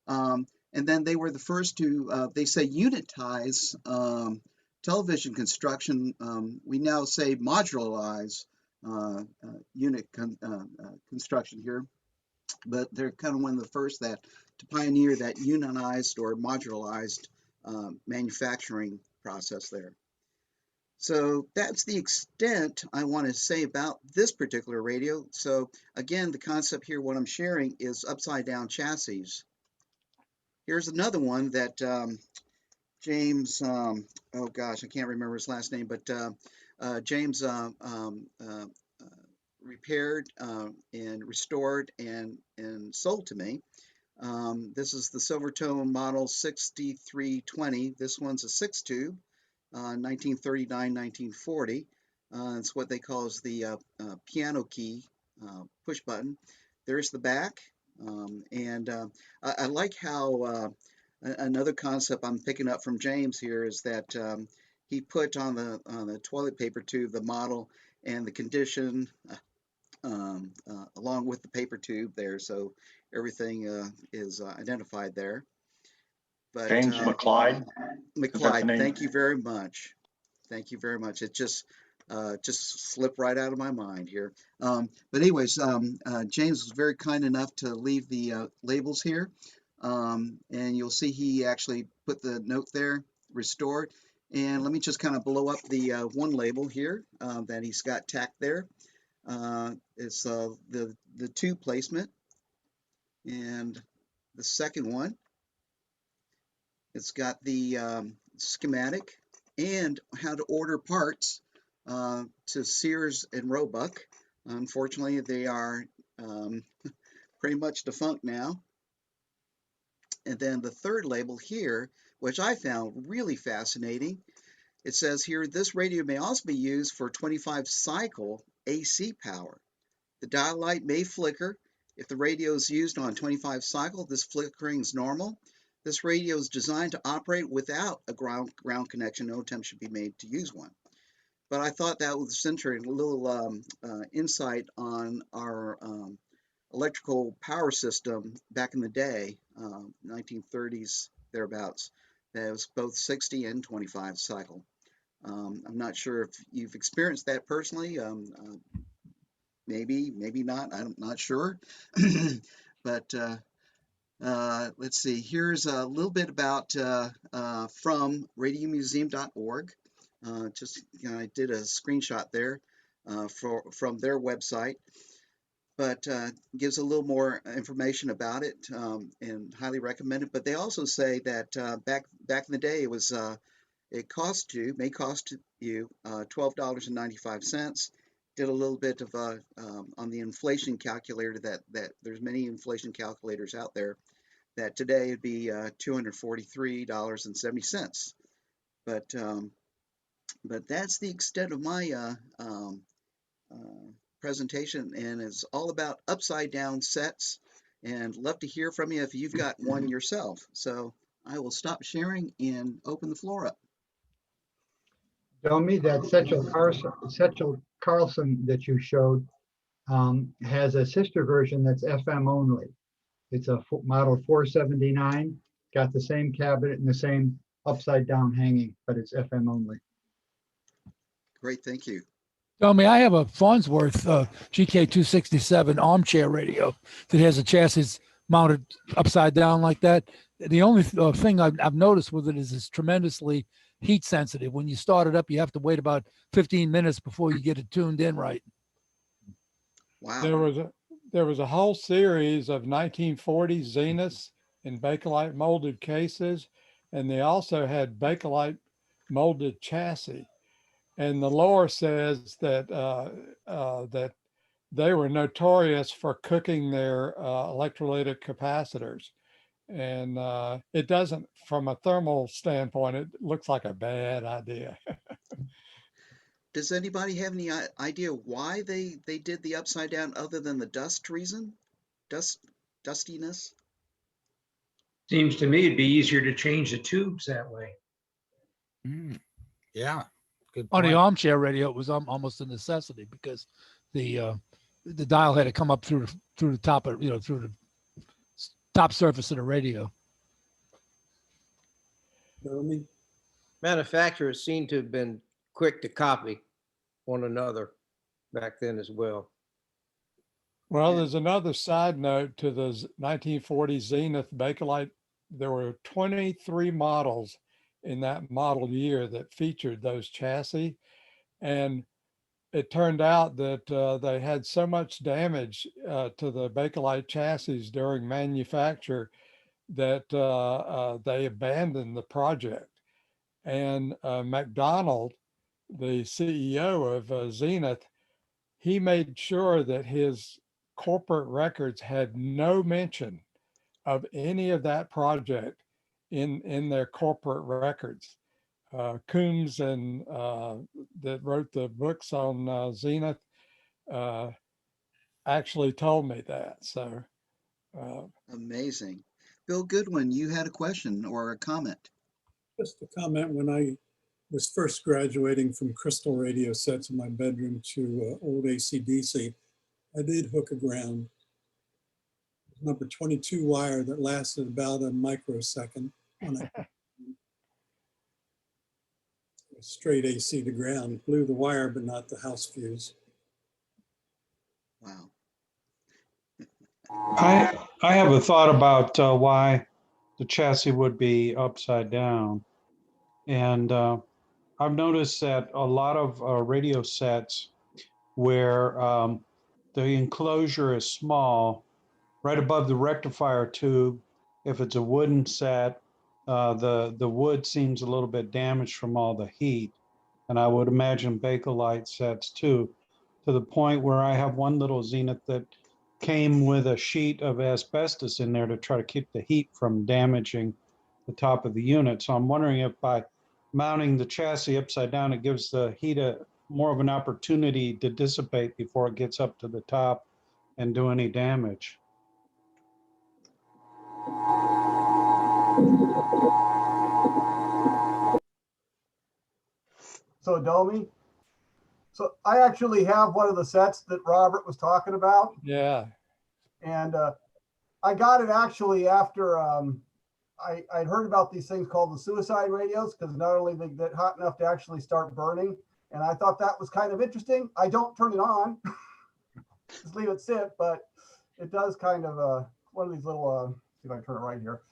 and then they were the first to they say unitize television construction. We now say modularize unit construction here, but they're kind of one of the first to pioneer that unionized or modularized manufacturing process there. So that's the extent I want to say about this particular radio. So again, the concept here, what I'm sharing, is upside down chassis. Here's another one that James, oh gosh, I can't remember his last name, but James repaired and restored and sold to me. This is the Silvertone model 6320. This one's a 6-tube, 1939-1940. It's what they call as the piano key push button. There's the back, and I like how another concept I'm picking up from James here is that he put on the toilet paper tube the model and the condition along with the paper tube there, so everything is identified there. But James McClyde. McClyde, thank you very much. Thank you very much. It just slipped right out of my mind here. But anyways, James was very kind enough to leave the labels here. And you'll see he actually put the note there, restored. And let me just kind of blow up the one label here that he's got tacked there. It's the tube placement. And the second one, it's got the schematic and how to order parts to Sears and Roebuck. Unfortunately, they are pretty much defunct now. And then the third label here, which I found really fascinating, it says here, this radio may also be used for 25 cycle AC power. The dial light may flicker. If the radio is used on 25 cycle, this flickering is normal. This radio is designed to operate without a ground connection. No attempt should be made to use one. But I thought that was interesting, a little insight on our electrical power system back in the day, 1930s, thereabouts. That was both 60 and 25 cycle. I'm not sure if you've experienced that personally. Maybe not. I'm not sure. But let's see. Here's a little bit about from radiomuseum.org. I did a screenshot there from their website. but gives a little more information about it, and highly recommend it. But they also say that back in the day, it was may cost you $12.95. Did a little bit of on the inflation calculator, that there's many inflation calculators out there, that today it'd be $243.70. But that's the extent of my presentation, and it's all about upside down sets, and love to hear from you if you've got one yourself. So I will stop sharing and open the floor up. Domi, that Setchel Carlson that you showed has a sister version that's FM only. It's a model 479, got the same cabinet and the same upside down hanging, but it's FM only. Great, thank you. Domi, I have a Farnsworth GK267 armchair radio that has a chassis mounted upside down like that. The only thing I've noticed with it is it's tremendously heat sensitive. When you start it up, you have to wait about 15 minutes before you get it tuned in right. Wow. There was a whole series of 1940 Zeniths in Bakelite molded cases, and they also had Bakelite molded chassis. And the lore says that that they were notorious for cooking their electrolytic capacitors. And it doesn't, from a thermal standpoint, it looks like a bad idea. Does anybody have any idea why they did the upside down, other than the dust reason? Dustiness? Seems to me it'd be easier to change the tubes that way. Yeah. Good On the point. armchair radio, it was almost a necessity because the dial had to come up through the top of, through the top surface of the radio. Manufacturers seem to have been quick to copy one another back then as well. Well, there's another side note to the 1940 Zenith Bakelite. There were 23 models in that model year that featured those chassis. And it turned out that they had so much damage to the Bakelite chassis during manufacture that they abandoned the project. And McDonald, the CEO of Zenith, he made sure that his corporate records had no mention of any of that project in their corporate records. Coombs and that wrote the books on Zenith actually told me that. So Amazing. Bill Goodwin, you had a question or a comment? Just a comment. When I was first graduating from crystal radio sets in my bedroom to old AC/DC, I did hook a ground number 22 wire that lasted about a microsecond on a straight AC to ground. Blew the wire, but not the house fuse. Wow. I have a thought about why the chassis would be upside down. And I've noticed that a lot of radio sets where the enclosure is small, right above the rectifier tube, if it's a wooden set, the wood seems a little bit damaged from all the heat. And I would imagine Bakelite sets too, to the point where I have one little Zenith that came with a sheet of asbestos in there to try to keep the heat from damaging the top of the unit. So I'm wondering if by mounting the chassis upside down, it gives the heat more of an opportunity to dissipate before it gets up to the top and do any damage. So Domi, so I actually have one of the sets that Robert was talking about. yeah. And I got it actually after I'd heard about these things called the suicide radios, because not only they get hot enough to actually start burning, and I thought that was kind of interesting. I don't turn it on, just leave it sit, but it does kind of one of these little, see if I can turn it right here.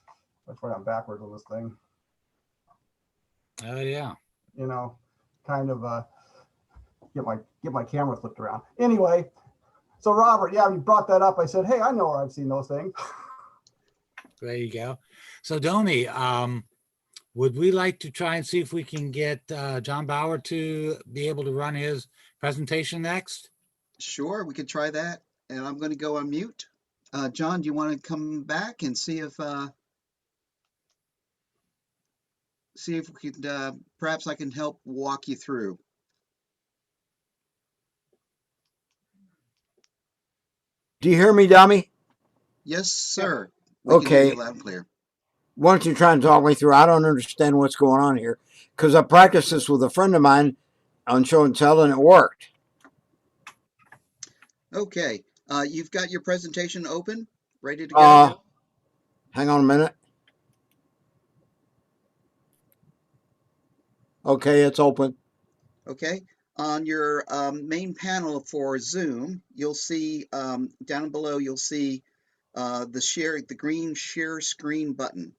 That's why I'm backwards on this thing. Oh yeah. You know, kind of get my camera flipped around. Anyway, So Robert, yeah, you brought that up. I said, hey, I know where I've seen those things. There you go. So Domi, would we like to try and see if we can get John Bauer to be able to run his presentation next? Sure, we could try that. And I'm going to go on mute. John, do you want to come back and see if we could perhaps I can help walk you through? Do you hear me, Dummy? Yes, sir. We can hear Okay. you loud and clear. Why don't you try and talk me through? I don't understand what's going on here because I practiced this with a friend of mine on show and tell, and it worked. Okay, you've got your presentation open, ready to go? Hang on a minute. Okay, it's open. Okay, on your main panel for Zoom, you'll see down below, you'll see the green share screen button.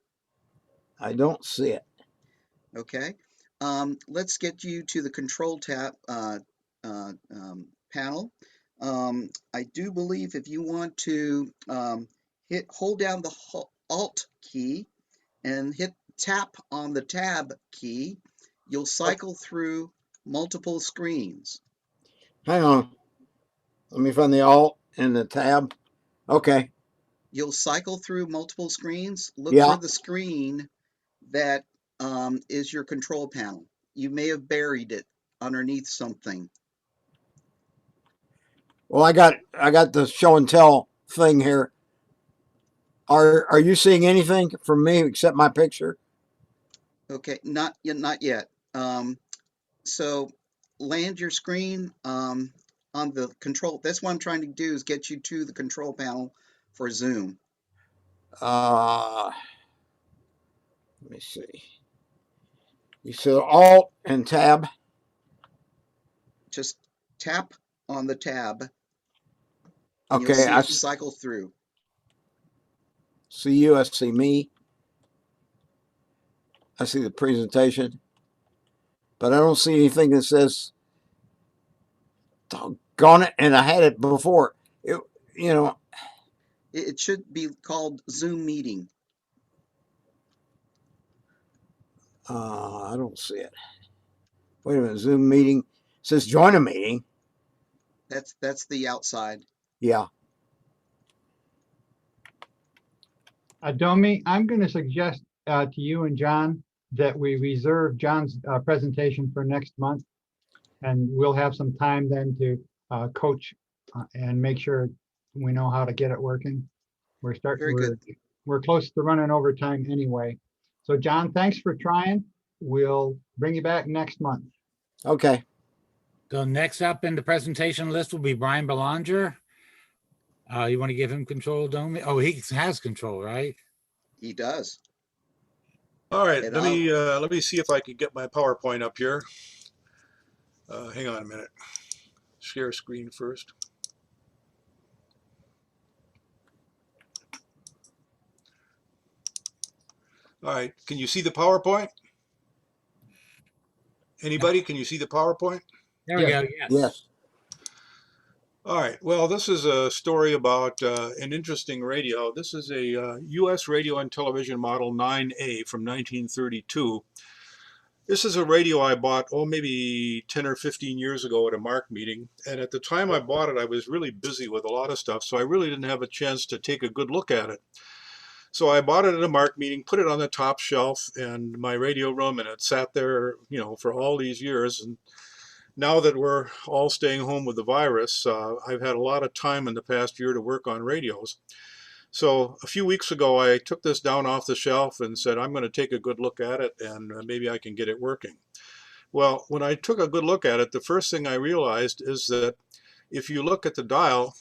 I don't see it. Okay, let's get you to the control tab panel. I do believe if you want to hold down the Alt key and tap on the Tab key, you'll cycle through multiple screens. Hang on. Let me find the Alt and the Tab. Okay. You'll cycle through multiple screens. Look Yeah. for the screen that is your control panel. You may have buried it underneath something. Well, I got the show and tell thing here. Are you seeing anything from me except my picture? Okay, not yet. So land your screen on the control. That's what I'm trying to do, is get you to the control panel for Zoom. Let me see. You said Alt and Tab. Just tap on the tab. And Okay, you'll see it cycle through. see you. I see me. I see the presentation, but I don't see anything that says doggone it. And I had it before. It should be called Zoom meeting. I don't see it. Wait a minute. Zoom meeting. It says join a meeting. That's the outside. Yeah. Domi, I'm going to suggest to you and John that we reserve John's presentation for next month, and we'll have some time then to coach and make sure we know how to get it working. We're close to running over time anyway. So John, thanks for trying. We'll bring you back next month. Okay. So next up in the presentation list will be Brian Belanger. You want to give him control, Domi? Oh, he has control, right? He does. All right, let me see if I can get my PowerPoint up here. Hang on a minute. Share screen first. All right, can you see the PowerPoint? Anybody, can you see the PowerPoint? There we go, yes. Yes. All right, well, this is a story about an interesting radio. This is a US radio and television model 9A from 1932. This is a radio I bought, maybe 10 or 15 years ago at a MAARC meeting. And at the time I bought it, I was really busy with a lot of stuff, so I really didn't have a chance to take a good look at it. So I bought it at a MAARC meeting, put it on the top shelf in my radio room, and it sat there, for all these years. And now that we're all staying home with the virus, I've had a lot of time in the past year to work on radios. So a few weeks ago, I took this down off the shelf and said, I'm going to take a good look at it, and maybe I can get it working. Well, when I took a good look at it, the first thing I realized is that if you look at the dial,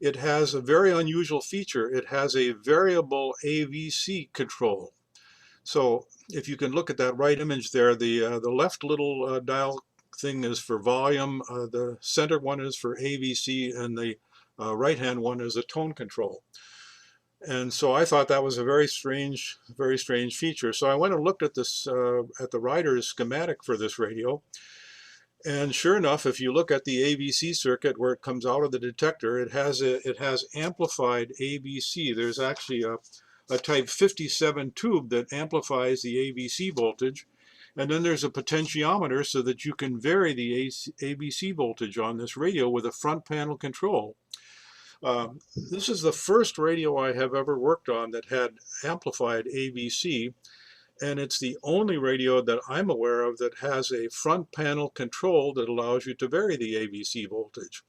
it has a very unusual feature. It has a variable AVC control. So if you can look at that right image there, the left little dial thing is for volume, the center one is for AVC, and the right-hand one is a tone control. And so I thought that was a very strange feature. So I went and looked at this, at the rider's schematic for this radio. And sure enough, if you look at the ABC circuit where it comes out of the detector, it has amplified ABC. There's actually a type 57 tube that amplifies the ABC voltage. And then there's a potentiometer so that you can vary the ABC voltage on this radio with a front panel control. This is the first radio I have ever worked on that had amplified ABC. And it's the only radio that I'm aware of that has a front panel control that allows you to vary the ABC voltage.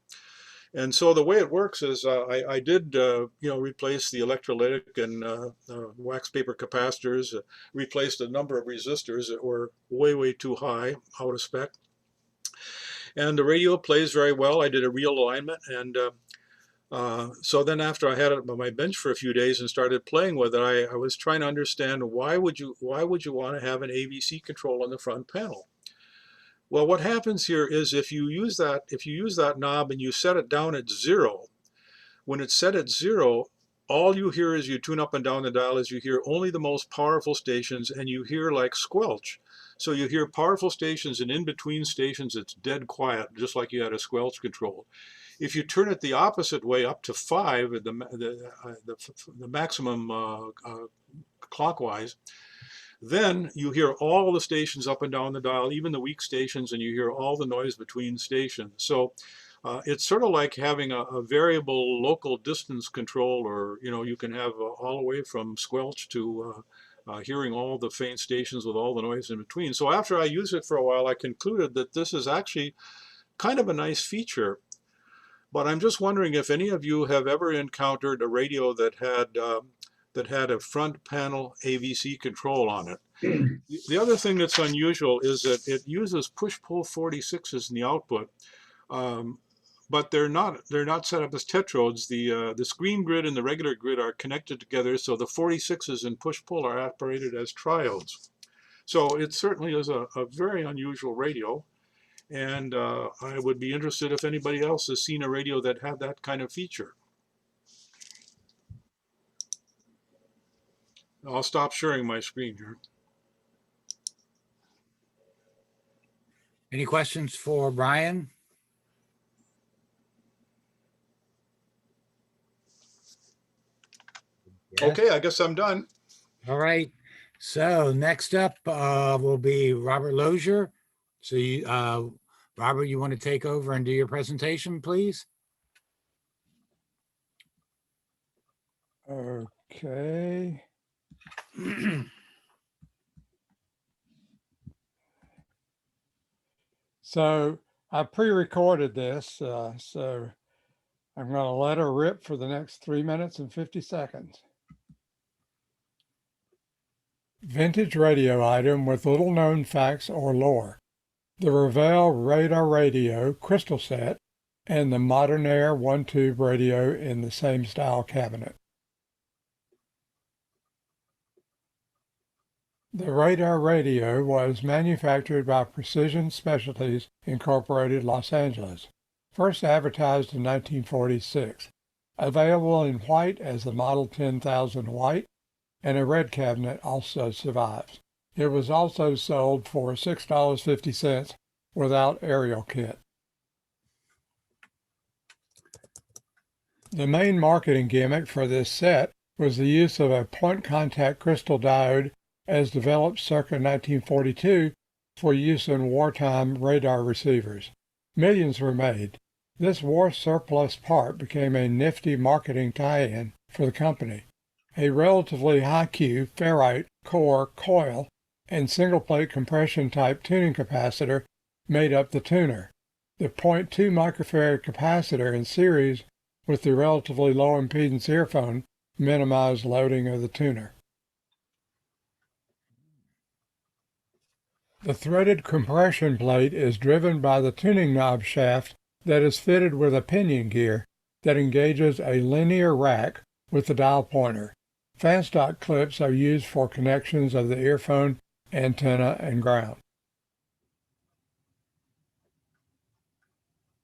And so the way it works is I did, replace the electrolytic and wax paper capacitors, replaced a number of resistors that were way, way too high, out of spec. And the radio plays very well. I did a realignment, and so then after I had it on my bench for a few days and started playing with it, I was trying to understand why would you want to have an ABC control on the front panel? Well, what happens here is if you use that knob and you set it down at 0, when it's set at 0, all you hear as you tune up and down the dial is you hear only the most powerful stations, and you hear like squelch. So you hear powerful stations, and in between stations it's dead quiet, just like you had a squelch control. If you turn it the opposite way up to 5, the maximum clockwise, then you hear all the stations up and down the dial, even the weak stations, and you hear all the noise between stations. So it's sort of like having a variable local distance control, or you can have all the way from squelch to hearing all the faint stations with all the noise in between. So after I used it for a while, I concluded that this is actually kind of a nice feature. But I'm just wondering if any of you have ever encountered a radio that had a front panel ABC control on it. The other thing that's unusual is that it uses push-pull 46s in the output, but they're not set up as tetrodes. The screen grid and the regular grid are connected together, so the 46s and push-pull are operated as triodes. So it certainly is a very unusual radio. And I would be interested if anybody else has seen a radio that had that kind of feature. I'll stop sharing my screen here. Any questions for Brian? Yes. Okay, I guess I'm done. All right. So next up will be Robert Lozier. So Robert, you want to take over and do your presentation, please? Okay. So I pre-recorded this, so I'm going to let her rip for the next 3 minutes and 50 seconds. Vintage radio item with little known facts or lore. The Revell Radar Radio crystal set and the Modern Air one-tube radio in the same style cabinet. The Radar Radio was manufactured by Precision Specialties Incorporated, Los Angeles. First advertised in 1946. Available in white as the Model 10,000 White, and a red cabinet also survives. It was also sold for $6.50 without aerial kit. The main marketing gimmick for this set was the use of a point contact crystal diode as developed circa 1942 for use in wartime radar receivers. Millions were made. This war surplus part became a nifty marketing tie-in for the company. A relatively high-Q ferrite core coil and single-plate compression type tuning capacitor made up the tuner. The 0.2 microfarad capacitor in series with the relatively low impedance earphone minimized loading of the tuner. The threaded compression plate is driven by the tuning knob shaft that is fitted with a pinion gear that engages a linear rack with the dial pointer. Fan stock clips are used for connections of the earphone, antenna, and ground.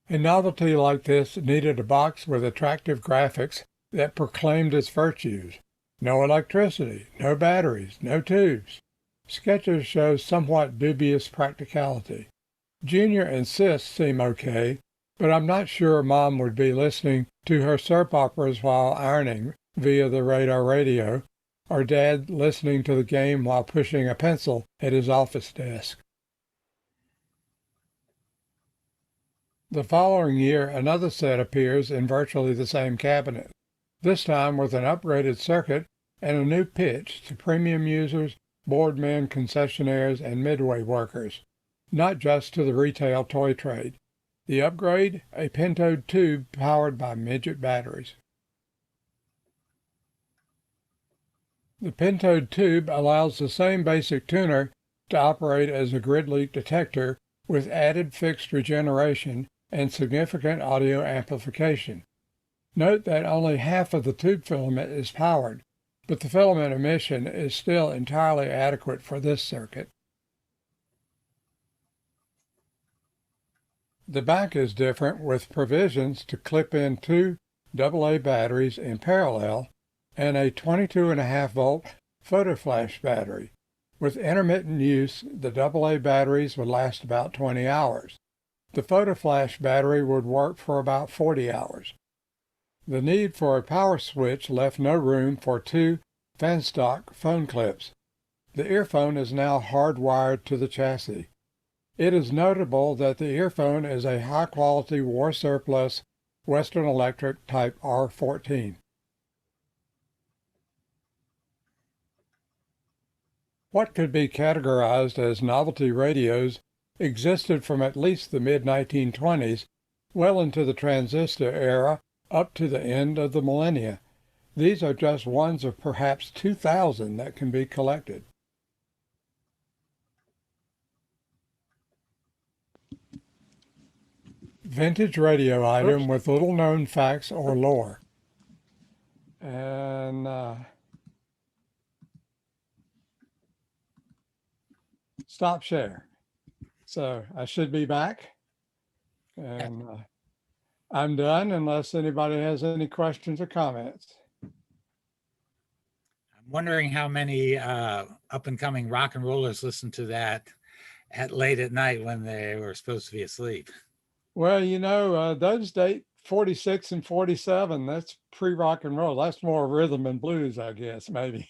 A novelty like this needed a box with attractive graphics that proclaimed its virtues. No electricity, no batteries, no tubes. Sketches show somewhat dubious practicality. Junior and Sis seem okay, but I'm not sure Mom would be listening to her soap operas while ironing via the radar radio, or Dad listening to the game while pushing a pencil at his office desk. The following year, another set appears in virtually the same cabinet, this time with an upgraded circuit and a new pitch to premium users, boardmen, concessionaires, and midway workers, not just to the retail toy trade. The upgrade, a pentode tube powered by midget batteries. The pentode tube allows the same basic tuner to operate as a grid leak detector with added fixed regeneration and significant audio amplification. Note that only half of the tube filament is powered, but the filament emission is still entirely adequate for this circuit. The back is different, with provisions to clip in two AA batteries in parallel and a 22.5 volt photoflash battery. With intermittent use, the AA batteries would last about 20 hours. The photoflash battery would work for about 40 hours. The need for a power switch left no room for two fan-stock phone clips. The earphone is now hardwired to the chassis. It is notable that the earphone is a high-quality war surplus Western Electric Type R14. What could be categorized as novelty radios existed from at least the mid-1920s, well into the transistor era, up to the end of the millennia. These are just ones of perhaps 2,000 that can be collected. Vintage radio item with little known facts or lore. And stop share. So I should be back. And I'm done unless anybody has any questions or comments. I'm wondering how many up and coming rock and rollers listen to that at late at night when they were supposed to be asleep. Well, you know, those date 46 and 47. That's pre-rock and roll. That's more rhythm and blues, I guess, maybe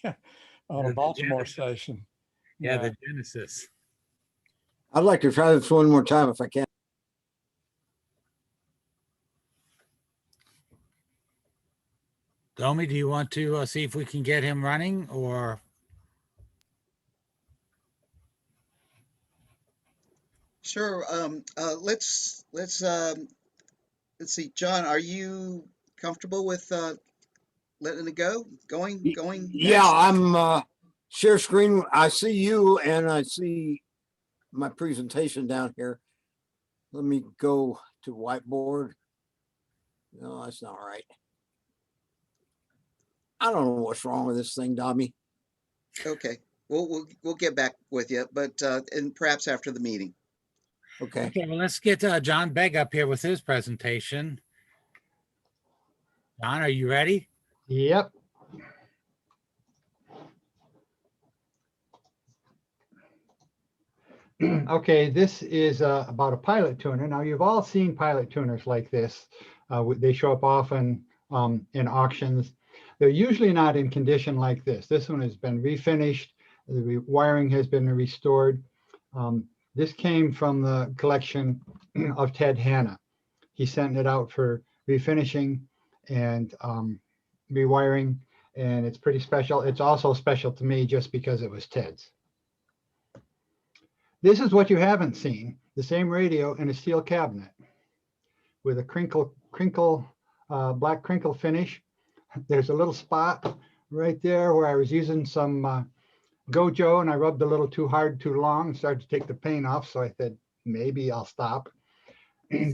on a Baltimore station. Yeah, the Genesis. I'd like to try this one more time if I can. Domi, do you want to see if we can get him running, or? Sure. Let's see. John, are you comfortable with letting it go? Going. Yeah, I'm share screen. I see you and I see my presentation down here. Let me go to whiteboard. No, that's not right. I don't know what's wrong with this thing, Dobby. Okay. We'll get back with you, but and perhaps after the meeting. Okay. Okay, well, let's get John Begg up here with his presentation. John, are you ready? Yep. Okay, this is about a pilot tuner. Now, you've all seen pilot tuners like this. They show up often in auctions. They're usually not in condition like this. This one has been refinished. The wiring has been restored. This came from the collection of Ted Hanna. He sent it out for refinishing and rewiring, and it's pretty special. It's also special to me just because it was Ted's. This is what you haven't seen, the same radio in a steel cabinet with a black crinkle finish. There's a little spot right there where I was using some Gojo and I rubbed a little too hard, too long, and started to take the paint off. So I said, maybe I'll stop.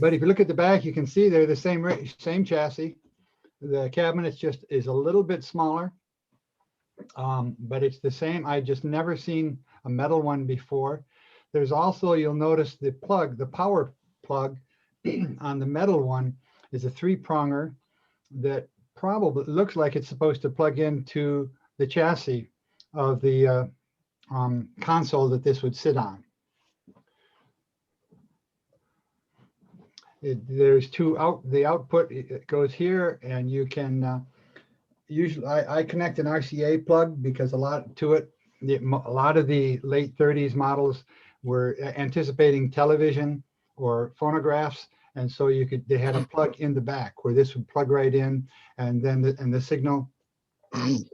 But if you look at the back, you can see they're the same chassis. The cabinet is a little bit smaller, but it's the same. I just never seen a metal one before. There's also, you'll notice the plug, the power plug on the metal one is a 3-pronger that probably looks like it's supposed to plug into the chassis of the console that this would sit on. There's the output it goes here, and you can usually I connect an RCA plug because a lot of the late 30s models were anticipating television or phonographs, and so they had a plug in the back where this would plug right in, and then the signal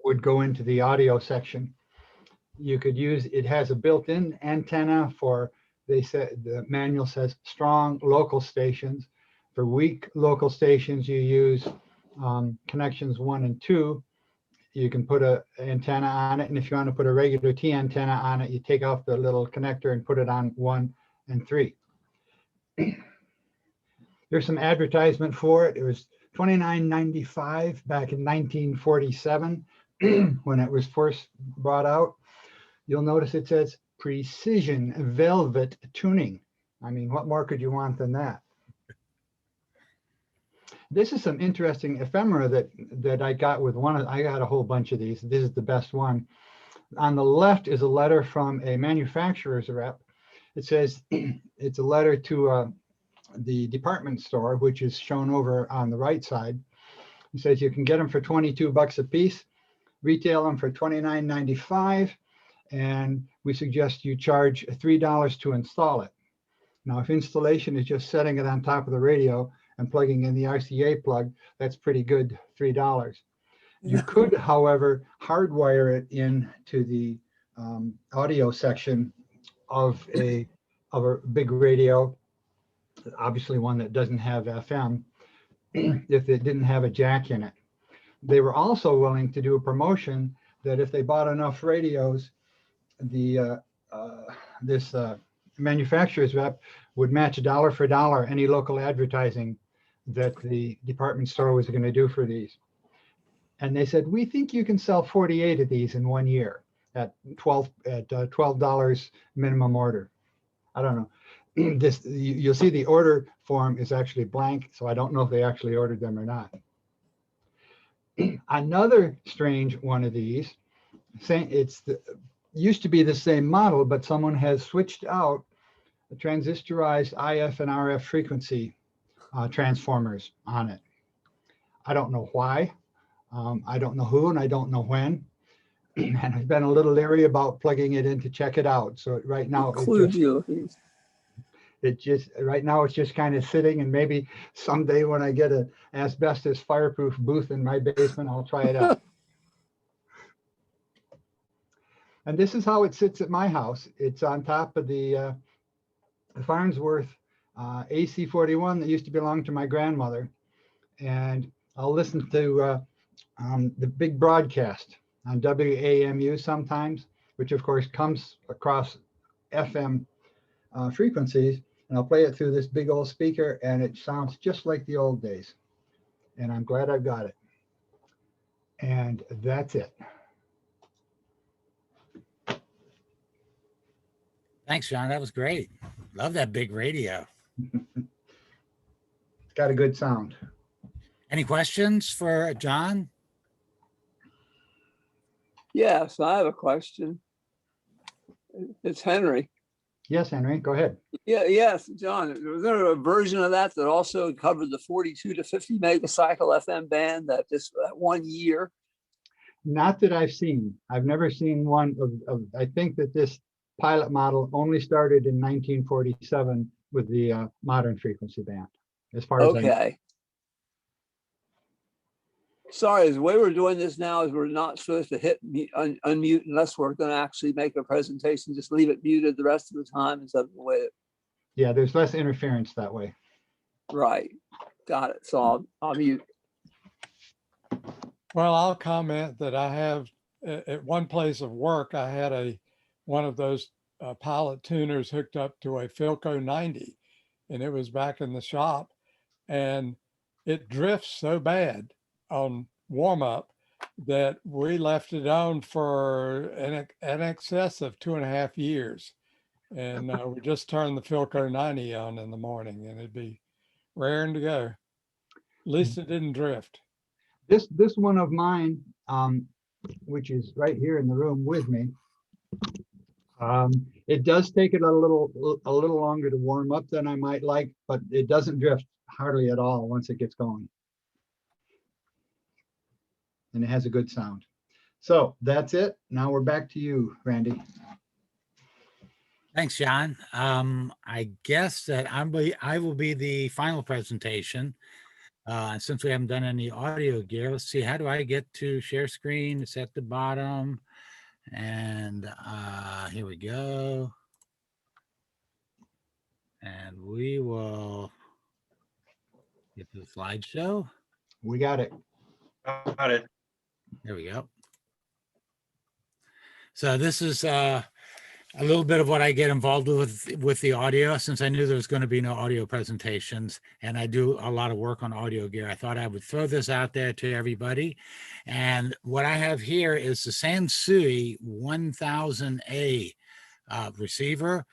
would go into the audio section. You could use, it has a built-in antenna for, they said, the manual says strong local stations. For weak local stations, you use connections 1 and 2. You can put an antenna on it, and if you want to put a regular T antenna on it, you take off the little connector and put it on 1 and 3. There's some advertisement for it. It was $29.95 back in 1947 when it was first brought out. You'll notice it says precision velvet tuning. I mean, what more could you want than that? This is some interesting ephemera that I got with I got a whole bunch of these. This is the best one. On the left is a letter from a manufacturer's rep. It says it's a letter to the department store, which is shown over on the right side. It says you can get them for $22 a piece, retail them for $29.95, and we suggest you charge $3 to install it. Now, if installation is just setting it on top of the radio and plugging in the RCA plug, that's pretty good, $3. You could, however, hardwire it into the audio section of a big radio, obviously one that doesn't have FM, if it didn't have a jack in it. They were also willing to do a promotion that if they bought enough radios, this manufacturer's rep would match dollar for dollar any local advertising that the department store was going to do for these. And they said, we think you can sell 48 of these in 1 year at $12 minimum order. I don't know. You'll see the order form is actually blank, so I don't know if they actually ordered them or not. Another strange one of these, used to be the same model, but someone has switched out the transistorized IF and RF frequency transformers on it. I don't know why. I don't know who, and I don't know when. And I've been a little leery about plugging it in to check it out. So right now, right now it's just kind of sitting, and maybe someday when I get an asbestos fireproof booth in my basement, I'll try it out. And this is how it sits at my house. It's on top of the Farnsworth AC-41 that used to belong to my grandmother. And I'll listen to the big broadcast on WAMU sometimes, which of course comes across FM frequencies. And I'll play it through this big old speaker, and it sounds just like the old days. And I'm glad I've got it. And that's it. Thanks, John. That was great. Love that big radio. It's got a good sound. Any questions for John? Yes, I have a question. It's Henry. Yes, Henry, go ahead. Yeah, yes, John. Was there a version of that that also covered the 42 to 50 megacycle FM band that 1 year? Not that I've seen. I've never seen one of I think that this pilot model only started in 1947 with the modern frequency band, as far as I know. Okay. Sorry, the way we're doing this now is we're not supposed to hit unmute unless we're going to actually make a presentation. Just leave it muted the rest of the time instead of the way it. Yeah, there's less interference that way. Right. Got it. So I'll mute. Well, I'll comment that I have at one place of work, I had one of those pilot tuners hooked up to a Philco 90, and it was back in the shop, and it drifts so bad on warm up that we left it on for an excess of 2.5 years. And we just turned the Philco 90 on in the morning, and it'd be raring to go. At least it didn't drift. This one of mine, which is right here in the room with me, it does take it a little longer to warm up than I might like, but it doesn't drift hardly at all once it gets going. And it has a good sound. So that's it. Now we're back to you, Randy. Thanks, John. I guess that I will be the final presentation. Since we haven't done any audio gear, let's see, how do I get to share screen? It's at the bottom. And here we go. And we will get to the slideshow. We got it. Got it. There we go. So this is a little bit of what I get involved with the audio, since I knew there was going to be no audio presentations, and I do a lot of work on audio gear. I thought I would throw this out there to everybody. And what I have here is the Sansui 1000A receiver.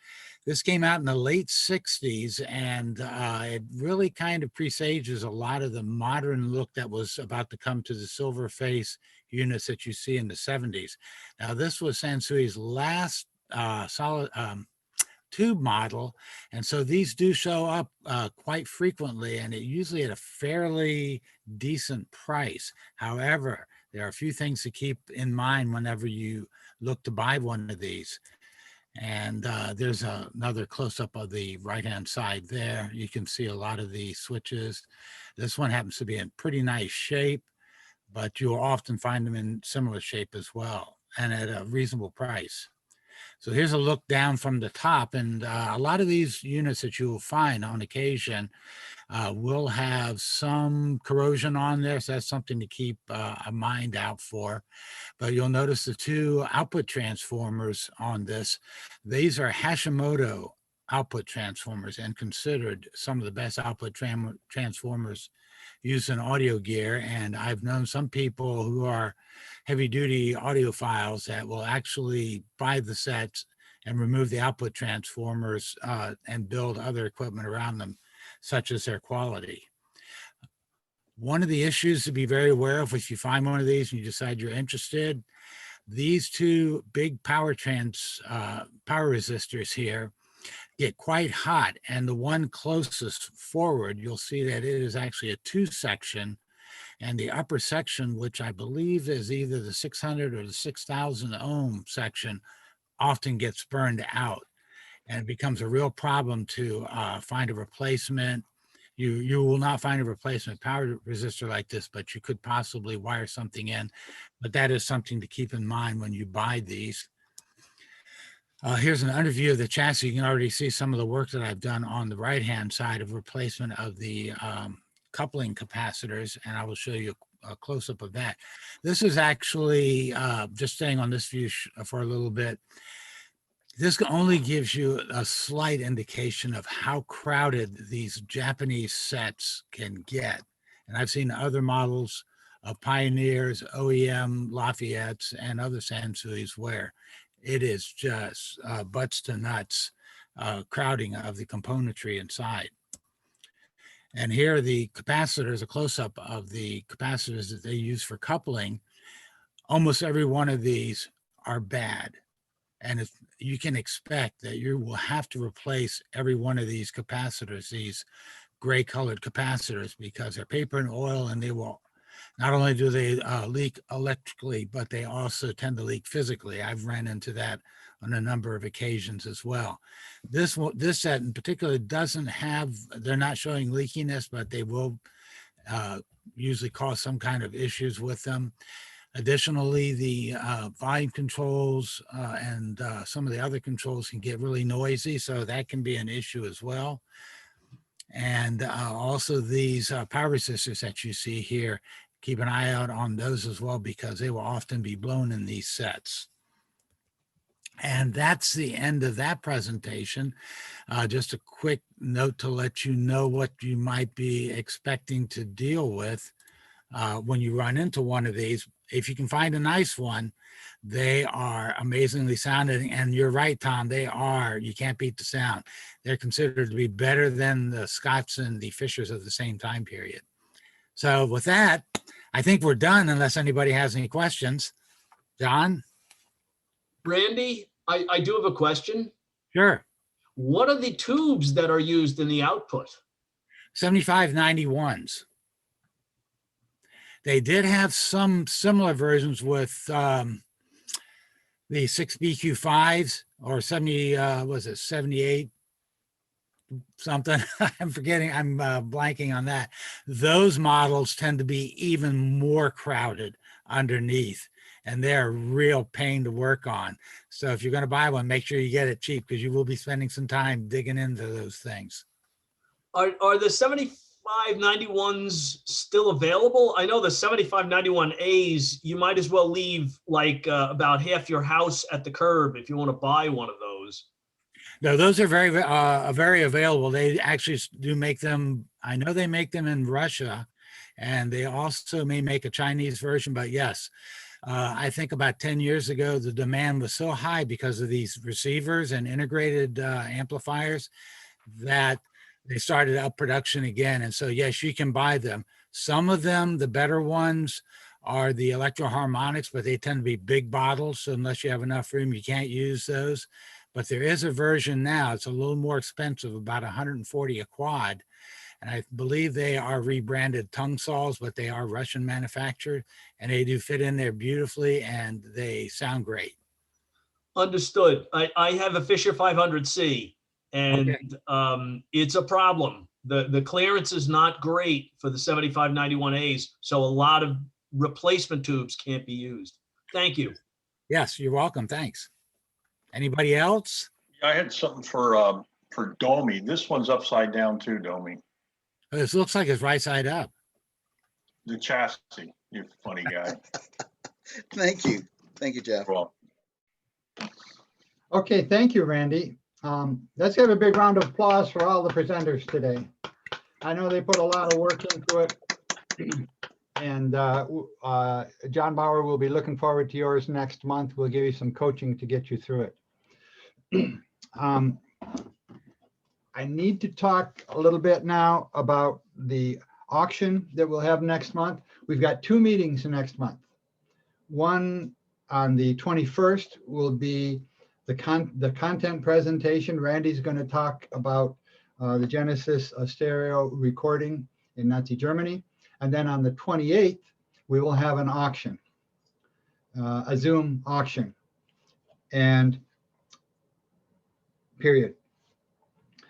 This came out in the late 60s, and it really kind of presages a lot of the modern look that was about to come to the silver face units that you see in the 70s. Now, this was Sansui's last solid tube model, and so these do show up quite frequently, and it usually at a fairly decent price. However, there are a few things to keep in mind whenever you look to buy one of these. And there's another close-up of the right-hand side there. You can see a lot of the switches. This one happens to be in pretty nice shape, but you'll often find them in similar shape as well, and at a reasonable price. So here's a look down from the top, and a lot of these units that you will find on occasion will have some corrosion on there, so that's something to keep a mind out for. But you'll notice the two output transformers on this. These are Hashimoto output transformers, and considered some of the best output transformers used in audio gear. And I've known some people who are heavy duty audiophiles that will actually buy the sets and remove the output transformers and build other equipment around them, such as their quality. One of the issues to be very aware of if you find one of these and you decide you're interested, these two big power resistors here get quite hot, and the one closest forward, you'll see that it is actually a 2-section, and the upper section, which I believe is either the 600 or the 6,000 ohm section, often gets burned out, and it becomes a real problem to find a replacement. You will not find a replacement power resistor like this, but you could possibly wire something in. But that is something to keep in mind when you buy these. Here's an underview of the chassis. You can already see some of the work that I've done on the right-hand side of replacement of the coupling capacitors, and I will show you a close-up of that. This is actually, just staying on this view for a little bit, this only gives you a slight indication of how crowded these Japanese sets can get. And I've seen other models of Pioneers, OEM, Lafayette's, and other Sansuis where it is just butts to nuts crowding of the componentry inside. And here are the capacitors, a close-up of the capacitors that they use for coupling. Almost every one of these are bad. And if you can expect that you will have to replace every one of these capacitors, these gray colored capacitors, because they're paper and oil, and they will, not only do they leak electrically, but they also tend to leak physically. I've ran into that on a number of occasions as well. This set in particular doesn't have, they're not showing leakiness, but they will usually cause some kind of issues with them. Additionally, the volume controls and some of the other controls can get really noisy, so that can be an issue as well. And also these power resistors that you see here, keep an eye out on those as well, because they will often be blown in these sets. And that's the end of that presentation. Just a quick note to let you know what you might be expecting to deal with when you run into one of these. If you can find a nice one, they are amazingly sounding. And you're right, Tom, they are. You can't beat the sound. They're considered to be better than the Scotts and the Fishers of the same time period. So with that, I think we're done unless anybody has any questions. John? Randy, I do have a question. Sure. What are the tubes that are used in the output? 7591s. They did have some similar versions with the 6BQ5s or 70, was it 78 something? I'm forgetting, I'm blanking on that. Those models tend to be even more crowded underneath, and they're a real pain to work on. So if you're going to buy one, make sure you get it cheap, because you will be spending some time digging into those things. Are the 7591s still available? I know the 7591As, you might as well leave like about half your house at the curb if you want to buy one of those. No, those are very available. They actually do make them. I know they make them in Russia, and they also may make a Chinese version, but yes, I think about 10 years ago, the demand was so high because of these receivers and integrated amplifiers that they started up production again. And so, yes, you can buy them. Some of them, the better ones, are the electro harmonics, but they tend to be big bottles. So unless you have enough room, you can't use those. But there is a version now. It's a little more expensive, about 140 a quad. And I believe they are rebranded tongue saws, but they are Russian manufactured, and they do fit in there beautifully, and they sound great. Understood. I have a Fisher 500C, and okay. It's a problem. The clearance is not great for the 7591As, so a lot of replacement tubes can't be used. Thank you. Yes, you're welcome. Thanks. Anybody else? I had something for Domi. This one's upside down too, Domi. This looks like it's right side up. The chassis, you funny guy. Thank you. Thank you, Jeff. Well, Okay, thank you, Randy. Let's give a big round of applause for all the presenters today. I know they put a lot of work into it. And John Bauer will be looking forward to yours next month. We'll give you some coaching to get you through it. I need to talk a little bit now about the auction that we'll have next month. We've got 2 meetings next month. One on the 21st will be the content presentation. Randy's going to talk about the Genesis stereo recording in Nazi Germany. And then on the 28th, we will have an auction, a Zoom auction, and period.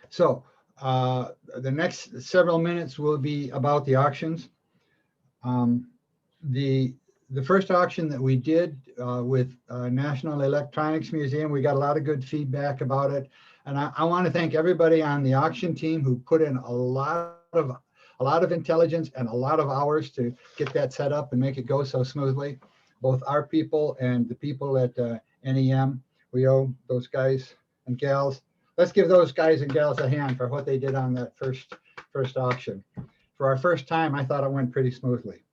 So the next several minutes will be about the auctions. The first auction that we did with National Electronics Museum, we got a lot of good feedback about it. And I want to thank everybody on the auction team who put in a lot of intelligence and a lot of hours to get that set up and make it go so smoothly. Both our people and the people at NEM, we owe those guys and gals. Let's give those guys and gals a hand for what they did on that first auction. For our first time, I thought it went pretty smoothly.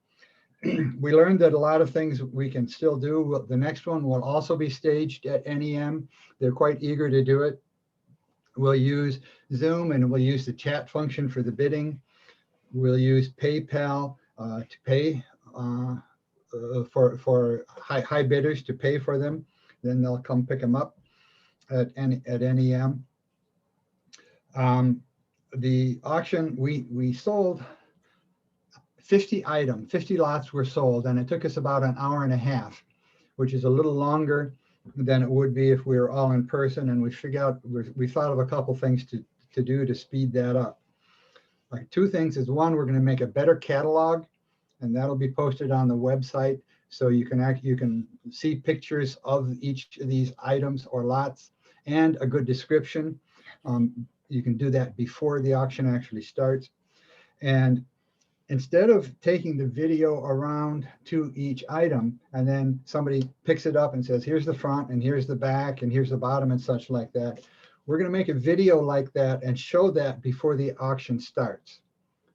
We learned that a lot of things we can still do. The next one will also be staged at NEM. They're quite eager to do it. We'll use Zoom, and we'll use the chat function for the bidding. We'll use PayPal to pay for high bidders to pay for them. Then they'll come pick them up at NEM. The auction, we sold 50 lots were sold, and it took us about an hour and a half, which is a little longer than it would be if we were all in person. And we thought of a couple things to do to speed that up. Like 2 things is, one, we're going to make a better catalog, and that'll be posted on the website. So you can see pictures of each of these items or lots and a good description. You can do that before the auction actually starts. And instead of taking the video around to each item and then somebody picks it up and says, here's the front and here's the back and here's the bottom and such like that, we're going to make a video like that and show that before the auction starts.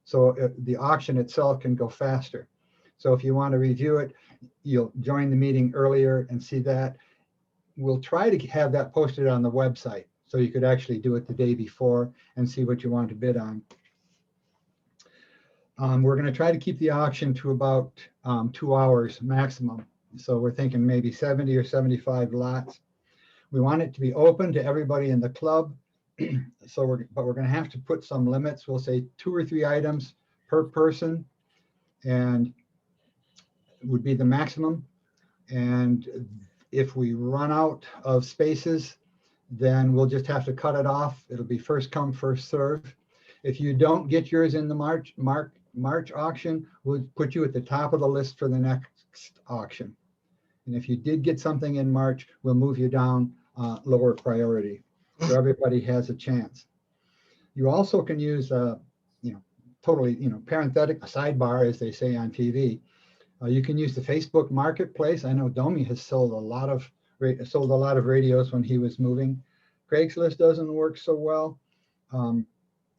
So the auction itself can go faster. So if you want to review it, you'll join the meeting earlier and see that. We'll try to have that posted on the website, so you could actually do it the day before and see what you want to bid on. We're going to try to keep the auction to about 2 hours maximum. So we're thinking maybe 70 or 75 lots. We want it to be open to everybody in the club. So we're going to have to put some limits. We'll say 2 or 3 items per person, and would be the maximum. And if we run out of spaces, then we'll just have to cut it off. It'll be first come, first serve. If you don't get yours in the March auction, we'll put you at the top of the list for the next auction. And if you did get something in March, we'll move you down lower priority, so everybody has a chance. You also can use, totally, parenthetic, a sidebar, as they say on TV. You can use the Facebook Marketplace. I know Domi has sold a lot of radios when he was moving. Craigslist doesn't work so well,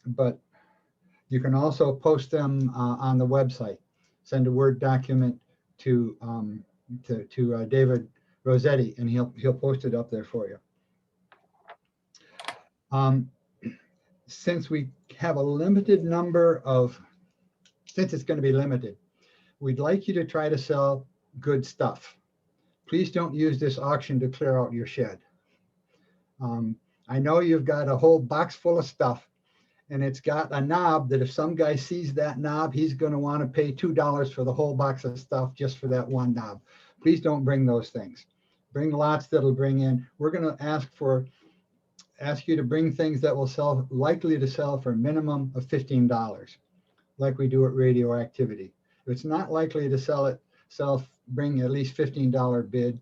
but you can also post them on the website. Send a Word document to David Rossetti, and he'll post it up there for you. Since we have a limited number of, since it's going to be limited, we'd like you to try to sell good stuff. Please don't use this auction to clear out your shed. I know you've got a whole box full of stuff, and it's got a knob that if some guy sees that knob, he's going to want to pay $2 for the whole box of stuff just for that one knob. Please don't bring those things. Bring lots that'll bring in. We're going to ask you to bring things that will sell, likely to sell for a minimum of $15, like we do at Radioactivity. If it's not likely to sell, bring at least $15 bid.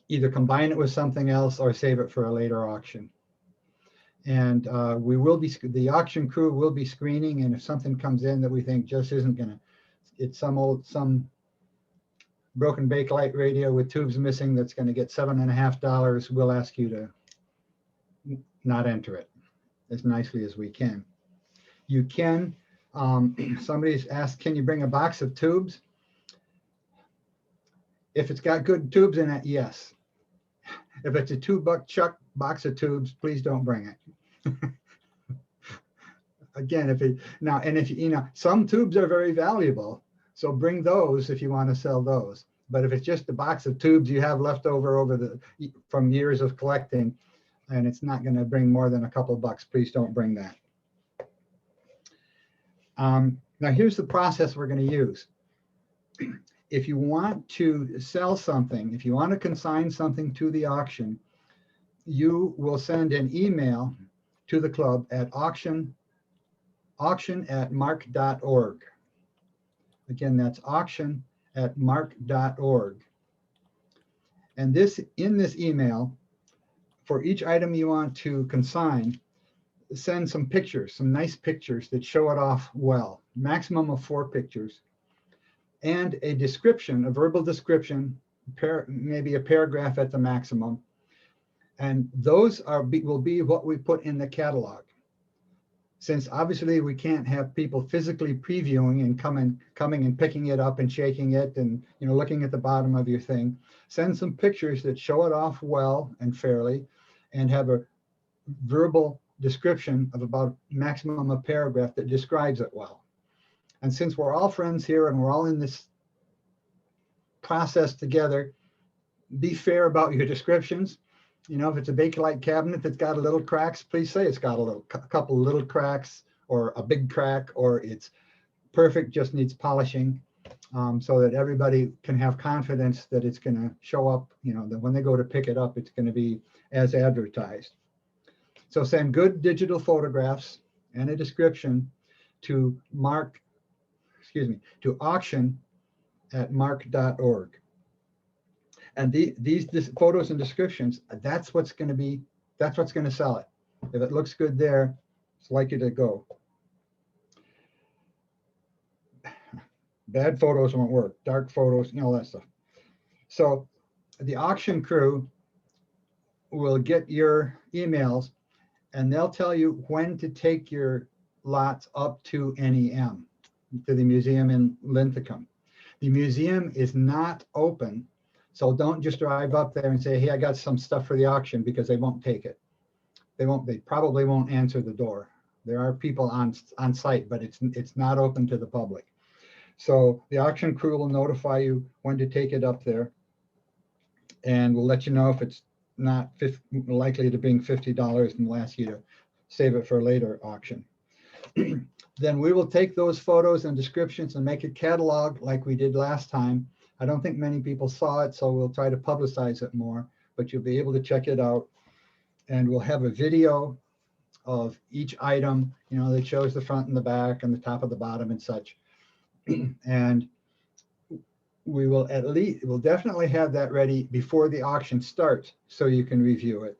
Either combine it with something else or save it for a later auction. And we will be, the auction crew will be screening, and if something comes in that we think just isn't gonna, it's some broken Bakelite radio with tubes missing that's gonna get $7.50, we'll ask you to not enter it as nicely as we can. You can, somebody's asked, can you bring a box of tubes? If it's got good tubes in it, yes. If it's a $2 chuck box of tubes, please don't bring it. Again, some tubes are very valuable, so bring those if you want to sell those. But if it's just a box of tubes you have left over from years of collecting, and it's not going to bring more than a couple of bucks, please don't bring that. Now here's the process we're going to use. If you want to sell something, if you want to consign something to the auction, you will send an email to the club at auction@maarc.org. Again, that's auction@maarc.org. And in this email, for each item you want to consign, send some pictures, some nice pictures that show it off well, maximum of 4 pictures, and a description, a verbal description, maybe a paragraph at the maximum. And those will be what we put in the catalog. Since obviously we can't have people physically previewing and coming and picking it up and shaking it and looking at the bottom of your thing, send some pictures that show it off well and fairly, and have a verbal description of about maximum a paragraph that describes it well. And since we're all friends here and we're all in this process together, be fair about your descriptions. If it's a Bakelite cabinet that's got a little cracks, please say it's got a couple little cracks or a big crack, or it's perfect, just needs polishing, so that everybody can have confidence that it's going to show up, that when they go to pick it up, it's going to be as advertised. So send good digital photographs and a description to auction@maarc.org. And these photos and descriptions, that's what's going to sell it. If it looks good there, it's likely to go. Bad photos won't work. Dark photos, all that stuff. So the auction crew will get your emails, and they'll tell you when to take your lots up to NEM, to the museum in Linthicum. The museum is not open, so don't just drive up there and say, hey, I got some stuff for the auction, because they won't take it. They probably won't answer the door. There are people on site, but it's not open to the public. So the auction crew will notify you when to take it up there, and we'll let you know if it's not likely to bring $50 and will ask you to save it for a later auction. Then we will take those photos and descriptions and make a catalog like we did last time. I don't think many people saw it, so we'll try to publicize it more, but you'll be able to check it out. And we'll have a video of each item, you know, that shows the front and the back and the top of the bottom and such. And we will we'll definitely have that ready before the auction starts so you can review it.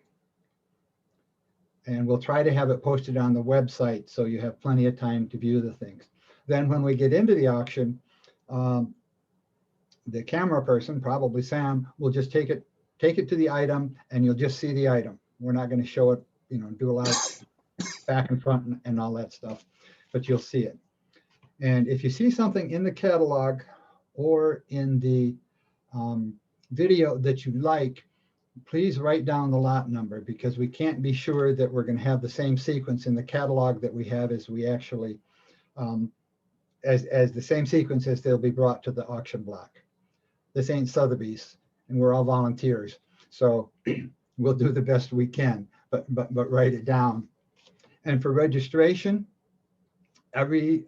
And we'll try to have it posted on the website so you have plenty of time to view the things. Then when we get into the auction, the camera person, probably Sam, will just take it to the item and you'll just see the item. We're not going to show it, you know, do a lot of back and front and all that stuff, but you'll see it. And if you see something in the catalog or in the video that you like, please write down the lot number, because we can't be sure that we're going to have the same sequence in the catalog that we have as we actually, as the same sequence as they'll be brought to the auction block. This ain't Sotheby's, and we're all volunteers. So we'll do the best we can, but write it down. And for registration, every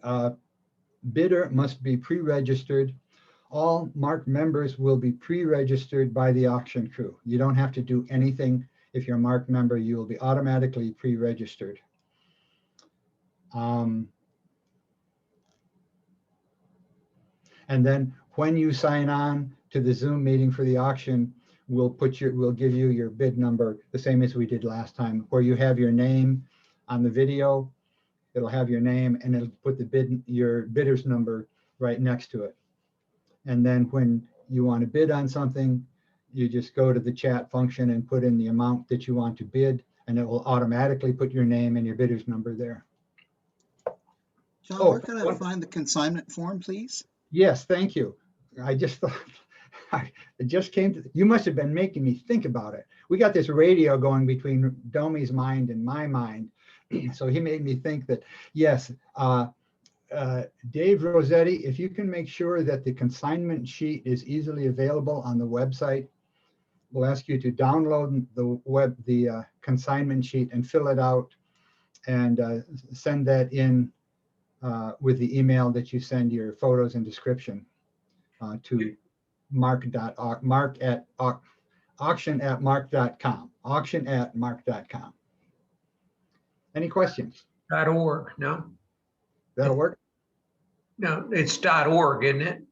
bidder must be pre-registered. All MAARC members will be pre-registered by the auction crew. You don't have to do anything. If you're a MAARC member, you will be automatically pre-registered. And then when you sign on to the Zoom meeting for the auction, we'll give you your bid number, the same as we did last time, where you have your name on the video. It'll have your name and it'll put your bidder's number right next to it. And then when you want to bid on something, you just go to the chat function and put in the amount that you want to bid, and it will automatically put your name and your bidder's number there. John, where can I find the consignment form, please? Yes, thank you. I just thought, it just came to, you must have been making me think about it. We got this radio going between Domi's mind and my mind. So he made me think that, yes, Dave Rossetti, if you can make sure that the consignment sheet is easily available on the website, we'll ask you to download the consignment sheet and fill it out and send that in with the email that you send your photos and description to auction@maarc.com. Auction@maarc.com. Any questions? .org, no? That'll work? No, it's .org, isn't it?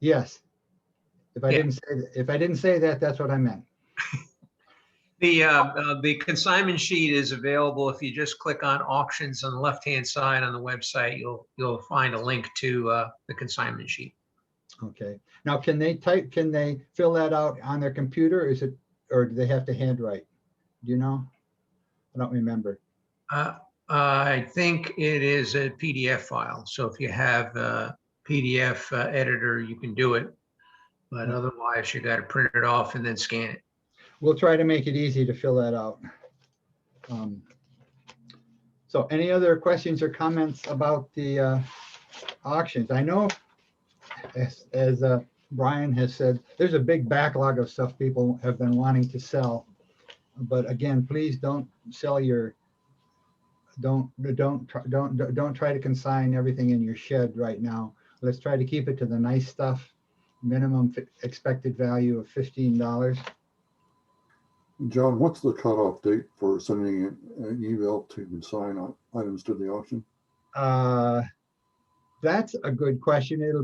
Yes. If I didn't say that, that's what I meant. The consignment sheet is available. If you just click on auctions on the left-hand side on the website, you'll find a link to the consignment sheet. Okay. Now, can they fill that out on their computer? Or do they have to handwrite? Do you know? I don't remember. I think it is a PDF file. So if you have a PDF editor, you can do it. But otherwise, you got to print it off and then scan it. We'll try to make it easy to fill that out. So any other questions or comments about the auctions? I know, as Brian has said, there's a big backlog of stuff people have been wanting to sell. But again, please don't sell your, don't try to consign everything in your shed right now. Let's try to keep it to the nice stuff. Minimum expected value of $15. John, what's the cutoff date for sending an email to consign items to the auction? That's a good question. It'll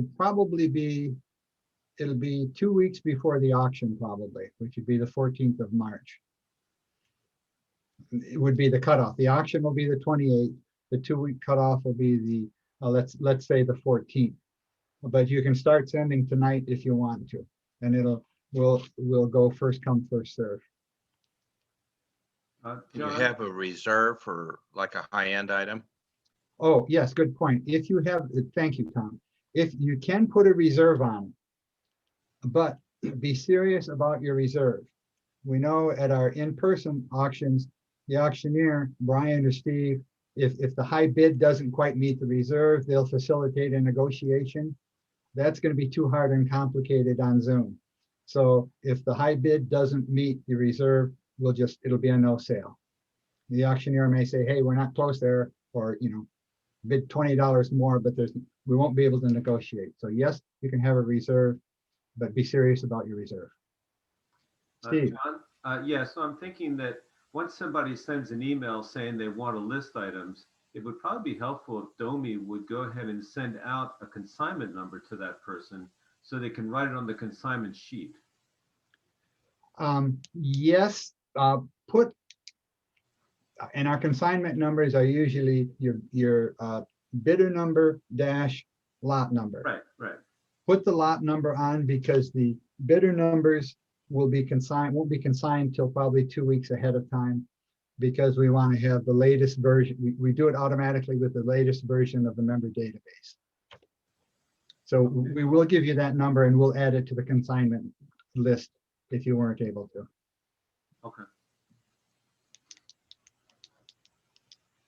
be 2 weeks before the auction, probably, which would be the 14th of March. It would be the cutoff. The auction will be the 28th. The 2-week cutoff will be the let's say the 14th. But you can start sending tonight if you want to, and we'll go first come, first serve. Do you have a reserve for like a high-end item? Oh, yes, good point. If you have, thank you, Tom. If you can put a reserve on, but be serious about your reserve. We know at our in-person auctions, the auctioneer, Brian or Steve, if the high bid doesn't quite meet the reserve, they'll facilitate a negotiation. That's going to be too hard and complicated on Zoom. So if the high bid doesn't meet the reserve, it'll be a no sale. The auctioneer may say, hey, we're not close there, or, bid $20 more, but we won't be able to negotiate. So yes, you can have a reserve, but be serious about your reserve. Steve. John, yeah, so I'm thinking that once somebody sends an email saying they want to list items, it would probably be helpful if DOMI would go ahead and send out a consignment number to that person so they can write it on the consignment sheet. Yes, and our consignment numbers are usually your bidder number dash lot number. Right. Put the lot number on because the bidder numbers won't be consigned till probably 2 weeks ahead of time, because we want to have the latest version. We do it automatically with the latest version of the member database. So we will give you that number and we'll add it to the consignment list if you weren't able to. Okay.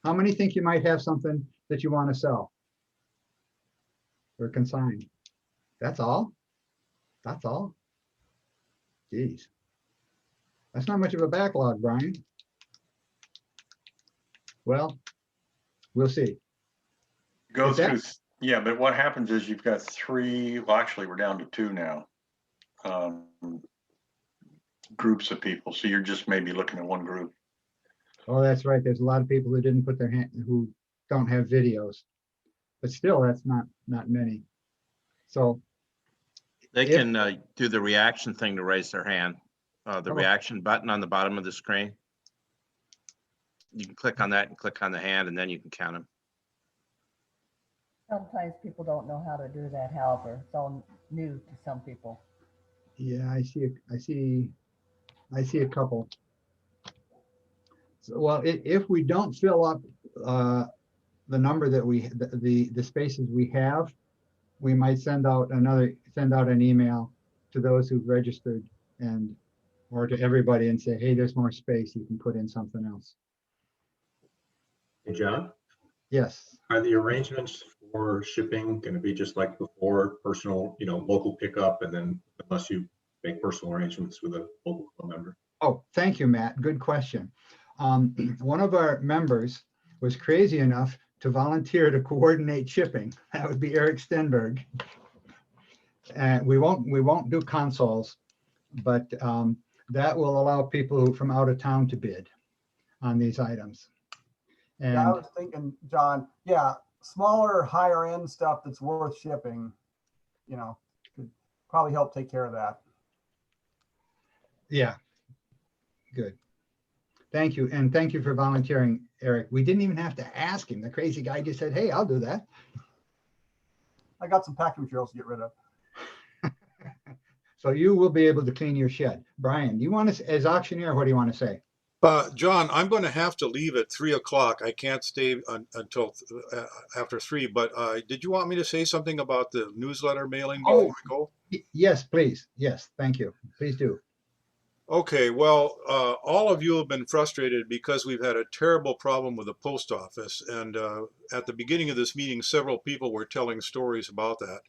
How many think you might have something that you want to sell or consign? That's all? That's all? Geez. That's not much of a backlog, Brian. Well, we'll see. Go through, yeah, but what happens is you've got three, well, actually, we're down to two now, groups of people. So you're just maybe looking at one group. Oh, that's right. There's a lot of people who didn't put their hand, who don't have videos, but still, that's not many. So they can do the reaction thing to raise their hand. The reaction button on the bottom of the screen. You can click on that and click on the hand, and then you can count them. Sometimes people don't know how to do that, however, it's all new to some people. Yeah, I see a couple. So, well, if we don't fill up the number that the spaces we have, we might send out an email to those who've registered or to everybody and say, hey, there's more space, you can put in something else. Hey, John? Yes. Are the arrangements for shipping going to be just like before, personal, local pickup, and then unless you make personal arrangements with a local club member? Oh, thank you, Matt. Good question. One of our members was crazy enough to volunteer to coordinate shipping. That would be Eric Stenberg. And we won't do consoles, but that will allow people from out of town to bid on these items. And yeah, I was thinking, John, yeah, smaller, higher end stuff that's worth shipping, could probably help take care of that. Yeah, good. Thank you. And thank you for volunteering, Eric. We didn't even have to ask him. The crazy guy just said, hey, I'll do that. I got some packing materials to get rid of. So you will be able to clean your shed. Brian, do you want to, as auctioneer, what do you want to say? John, I'm going to have to leave at 3 o'clock. I can't stay until after 3, but did you want me to say something about the newsletter mailing before I go? Yes, please. Yes, thank you. Please do. Okay, well, all of you have been frustrated because we've had a terrible problem with the post office. And at the beginning of this meeting, several people were telling stories about that.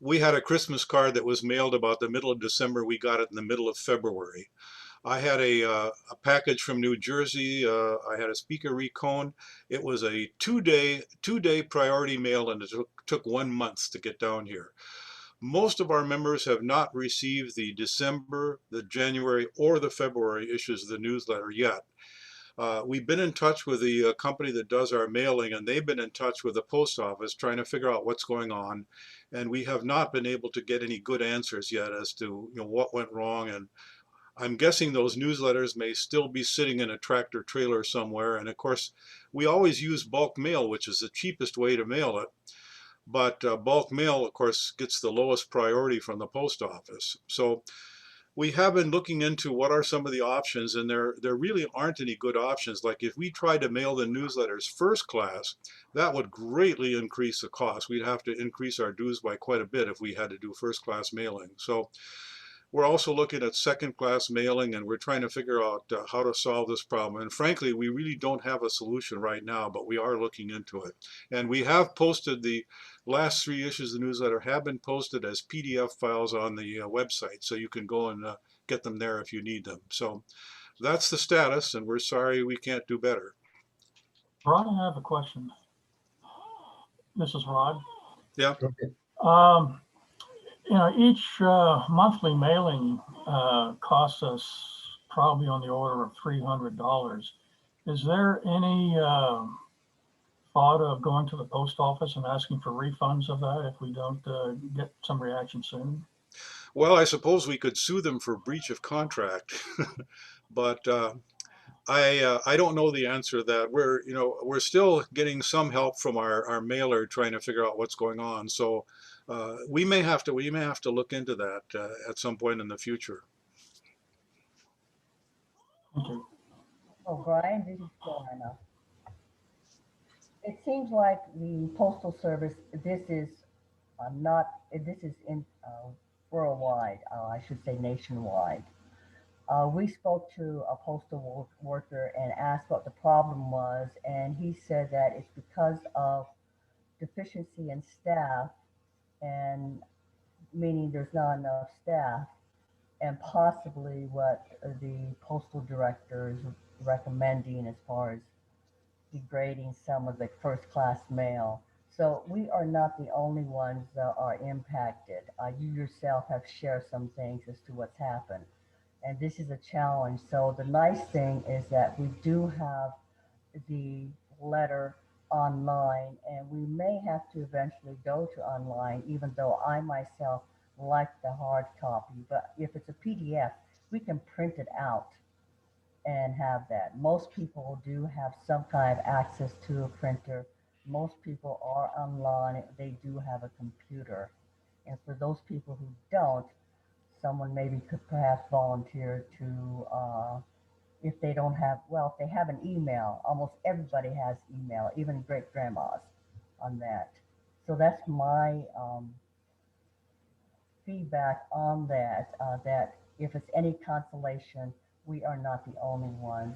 We had a Christmas card that was mailed about the middle of December. We got it in the middle of February. I had a package from New Jersey. I had a speaker recone. It was a two-day priority mail, and it took 1 month to get down here. Most of our members have not received the December, the January, or the February issues of the newsletter yet. We've been in touch with the company that does our mailing, and they've been in touch with the post office trying to figure out what's going on. And we have not been able to get any good answers yet as to what went wrong. And I'm guessing those newsletters may still be sitting in a tractor trailer somewhere. And of course, we always use bulk mail, which is the cheapest way to mail it. But bulk mail, of course, gets the lowest priority from the post office. So we have been looking into what are some of the options, and there really aren't any good options. Like if we tried to mail the newsletters first class, that would greatly increase the cost. We'd have to increase our dues by quite a bit if we had to do first class mailing. So we're also looking at second-class mailing, and we're trying to figure out how to solve this problem. And frankly, we really don't have a solution right now, but we are looking into it. And we have posted the last 3 issues of the newsletter have been posted as PDF files on the website, so you can go and get them there if you need them. So that's the status, and we're sorry we can't do better. Ron, I have a question. This is Rod. Yeah. Each monthly mailing costs us probably on the order of $300. Is there any thought of going to the post office and asking for refunds of that if we don't get some reaction soon? Well, I suppose we could sue them for breach of contract, but I don't know the answer to that. We're still getting some help from our mailer trying to figure out what's going on. So we may have to look into that at some point in the future. Oh, Brian, this is Joanna. It seems like the Postal Service, this is worldwide, I should say nationwide. We spoke to a postal worker and asked what the problem was, and he said that it's because of deficiency in staff, and meaning there's not enough staff, and possibly what the postal director is recommending as far as degrading some of the first-class mail. So we are not the only ones that are impacted. You yourself have shared some things as to what's happened. And this is a challenge. So the nice thing is that we do have the letter online, and we may have to eventually go to online, even though I myself like the hard copy. But if it's a PDF, we can print it out and have that. Most people do have some kind of access to a printer. Most people are online. They do have a computer. And for those people who don't, someone maybe could perhaps volunteer to, if they don't have, well, if they have an email, almost everybody has email, even great grandmas on that. So that's my feedback on that, that if it's any consolation, we are not the only ones.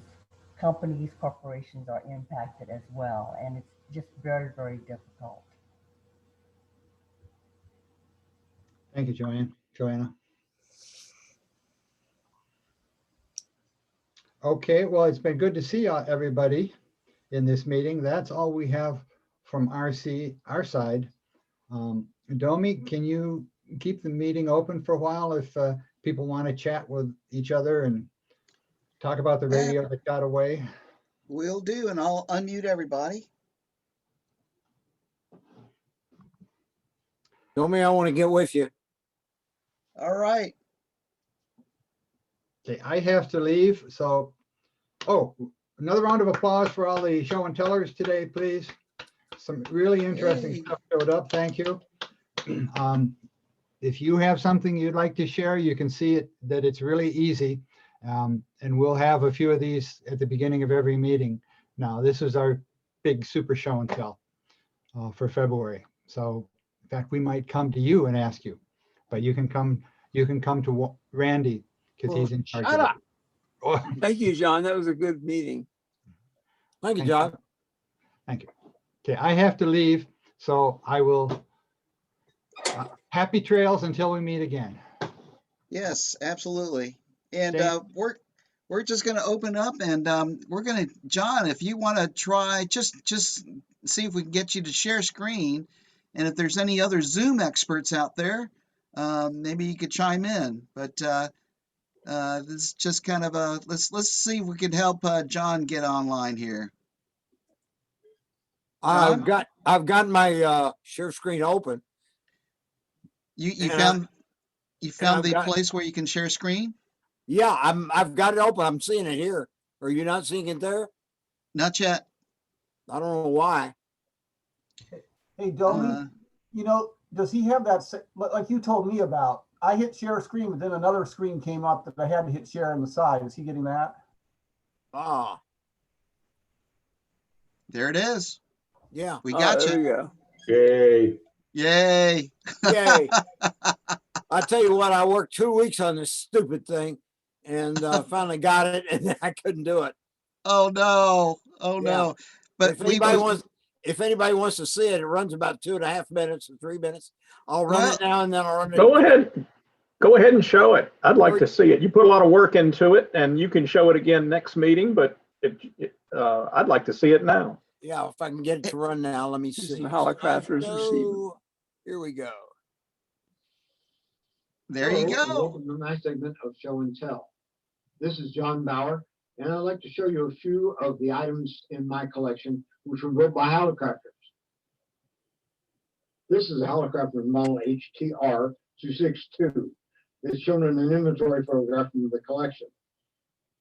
Companies, corporations are impacted as well, and it's just very, very difficult. Thank you, Joanna. Okay, well, it's been good to see everybody in this meeting. That's all we have from our side. Domi, can you keep the meeting open for a while if people want to chat with each other and talk about the radio that got away? Will do, and I'll unmute everybody. Domi, I want to get with you. All right. Okay, I have to leave, so, another round of applause for all the show and tellers today, please. Some really interesting stuff showed up, thank you. If you have something you'd like to share, you can see that it's really easy. And we'll have a few of these at the beginning of every meeting. Now, this is our big super show and tell for February. So, in fact, we might come to you and ask you, but you can come to Randy because he's in charge. Shut up. Thank you, John. That was a good meeting. Thank you, John. Thank you. Okay, I have to leave, so I will. Happy trails until we meet again. Yes, absolutely. And we're just going to open up, and we're going to, John, if you want to try, just see if we can get you to share screen, and if there's any other Zoom experts out there, maybe you could chime in. But this is just kind of a let's see if we can help John get online here. I've got my share screen open. You found the place where you can share screen? Yeah, I've got it open. I'm seeing it here. Are you not seeing it there? Not yet. I don't know why. Hey, Domi, does he have that, like you told me about? I hit share screen, but then another screen came up that I had to hit share on the side. Is he getting that? Ah. There it is. Yeah. We got you. There you go. Yay. Yay. Yay. I tell you what, I worked 2 weeks on this stupid thing and finally got it, and I couldn't do it. Oh no. Oh Yeah. no. But If anybody wants to see it, it runs about 2.5 minutes or 3 minutes. I'll run Well, it now and then I'll run it. Go ahead. Go ahead and show it. I'd like to see it. You put a lot of work into it, and you can show it again next meeting, but I'd like to see it now. Yeah, if I can get it to run now, let me This see. is the Holocrafters receiving. Here we go. there you Hello, and go. welcome to my segment of Show and Tell. This is John Bauer, and I'd like to show you a few of the items in my collection, which were built by Holocrafters. This is a Holocrafter model HTR 262. It's shown in an inventory photograph from the collection.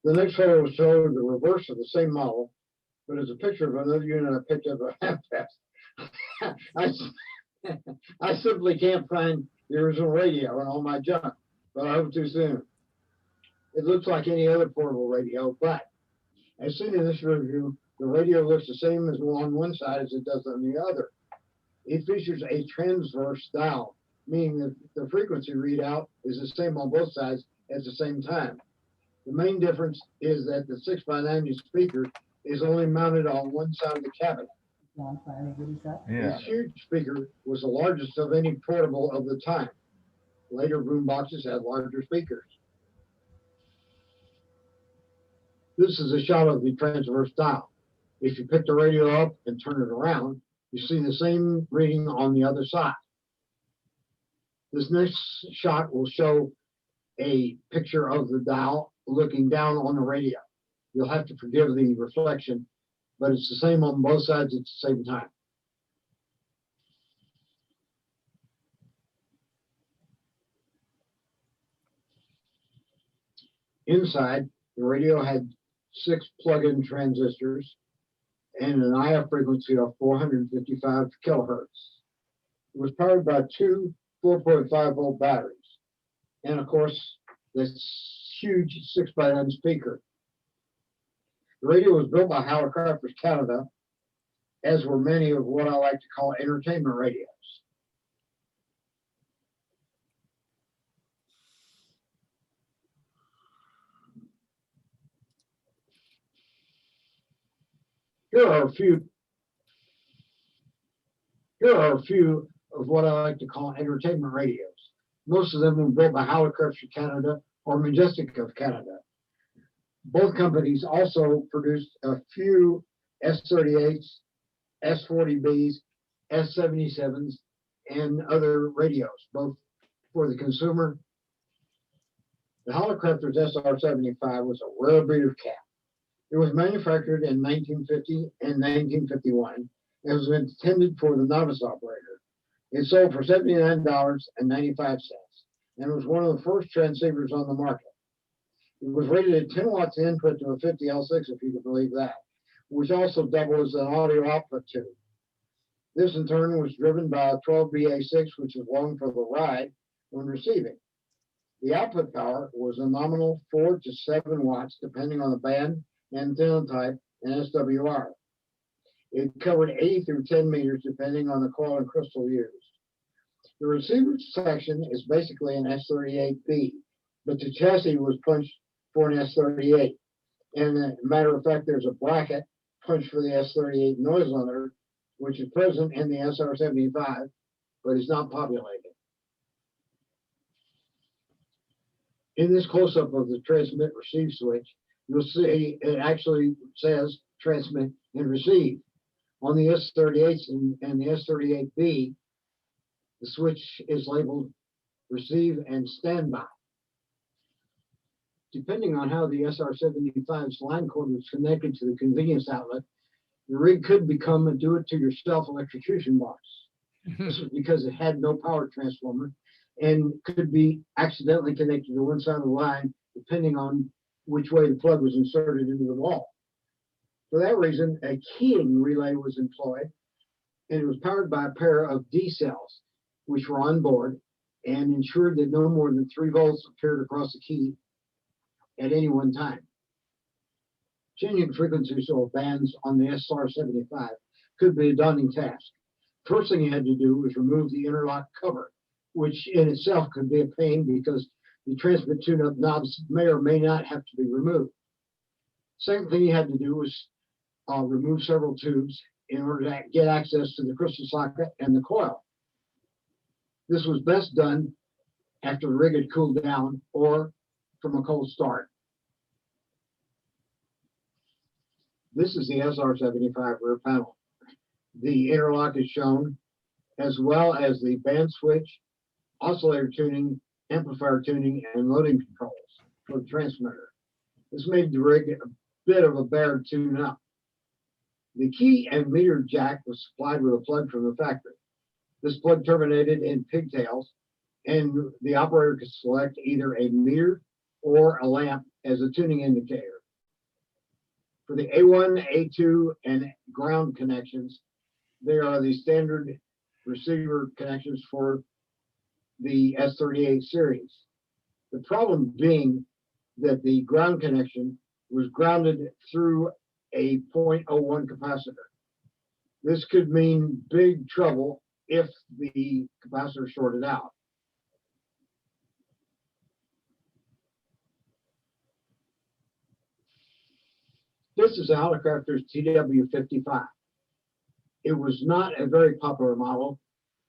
The next photo will show the reverse of the same model, but it's a picture of another unit I picked up at Half-Fest. I simply can't find the original radio in all my junk, but I hope too soon. It looks like any other portable radio, but as seen in this review, the radio looks the same as on one side as it does on the other. It features a transverse dial, meaning that the frequency readout is the same on both sides at the same time. The main difference is that the 6x90 speaker is only mounted on one side of the cabinet. This huge speaker was the largest of any portable of the time. Later boom boxes had larger speakers. This is a shot of the transverse dial. If you pick the radio up and turn it around, you see the same reading on the other side. This next shot will show a picture of the dial looking down on the radio. You'll have to forgive the reflection, but it's the same on both sides at the same time. Inside, the radio had 6 plug-in transistors and an IF frequency of 455 kilohertz. It was powered by 2 4.5 volt batteries. And of course, this huge 6x9 speaker. The radio was built by Holocrafters Canada, as were many of what I like to call entertainment radios. Here are a few of what I like to call entertainment radios. Most of them were built by Holocrafters Canada or Majestic of Canada. Both companies also produced a few S38s, S40Bs, S77s, and other radios, both for the consumer. The Holocrafters SR-75 was a rare breed of cat. It was manufactured in 1950 and 1951 and was intended for the novice operator. It sold for $79.95 and was one of the first transceivers on the market. It was rated at 10 watts input to a 50L6, if you can believe that, which also doubles as an audio output tube. This in turn was driven by a 12BA6, which is long for the ride when receiving. The output power was a nominal 4 to 7 watts, depending on the band, antenna type, and SWR. It covered 8 through 10 meters, depending on the coil and crystal used. The receiver section is basically an S38B, but the chassis was punched for an S38. And as a matter of fact, there's a bracket punched for the S38 noise limiter, which is present in the SR-75, but is not populated. In this close-up of the transmit receive switch, you'll see it actually says transmit and receive. On the S38s and the S38B, the switch is labeled receive and standby. Depending on how the SR-75's line cord was connected to the convenience outlet, the rig could become a do-it-to-yourself electrocution box. This was because it had no power transformer and could be accidentally connected to one side of the line, depending on which way the plug was inserted into the wall. For that reason, a keying relay was employed, and it was powered by a pair of D cells, which were on board and ensured that no more than 3 volts appeared across the key at any one time. Changing frequencies or bands on the SR-75 could be a daunting task. First thing you had to do was remove the interlock cover, which in itself could be a pain because the transmit tune-up knobs may or may not have to be removed. Second thing you had to do was remove several tubes in order to get access to the crystal socket and the coil. This was best done after the rig had cooled down or from a cold start. This is the SR-75 rear panel. The interlock is shown, as well as the band switch, oscillator tuning, amplifier tuning, and loading controls for the transmitter. This made the rig a bit of a bear to tune up. The key and meter jack was supplied with a plug from the factory. This plug terminated in pigtails, and the operator could select either a meter or a lamp as a tuning indicator. For the A1, A2, and ground connections, there are the standard receiver connections for the S38 series. The problem being that the ground connection was grounded through a 0.01 capacitor. This could mean big trouble if the capacitor shorted out. This is a Holocrafters TW55. It was not a very popular model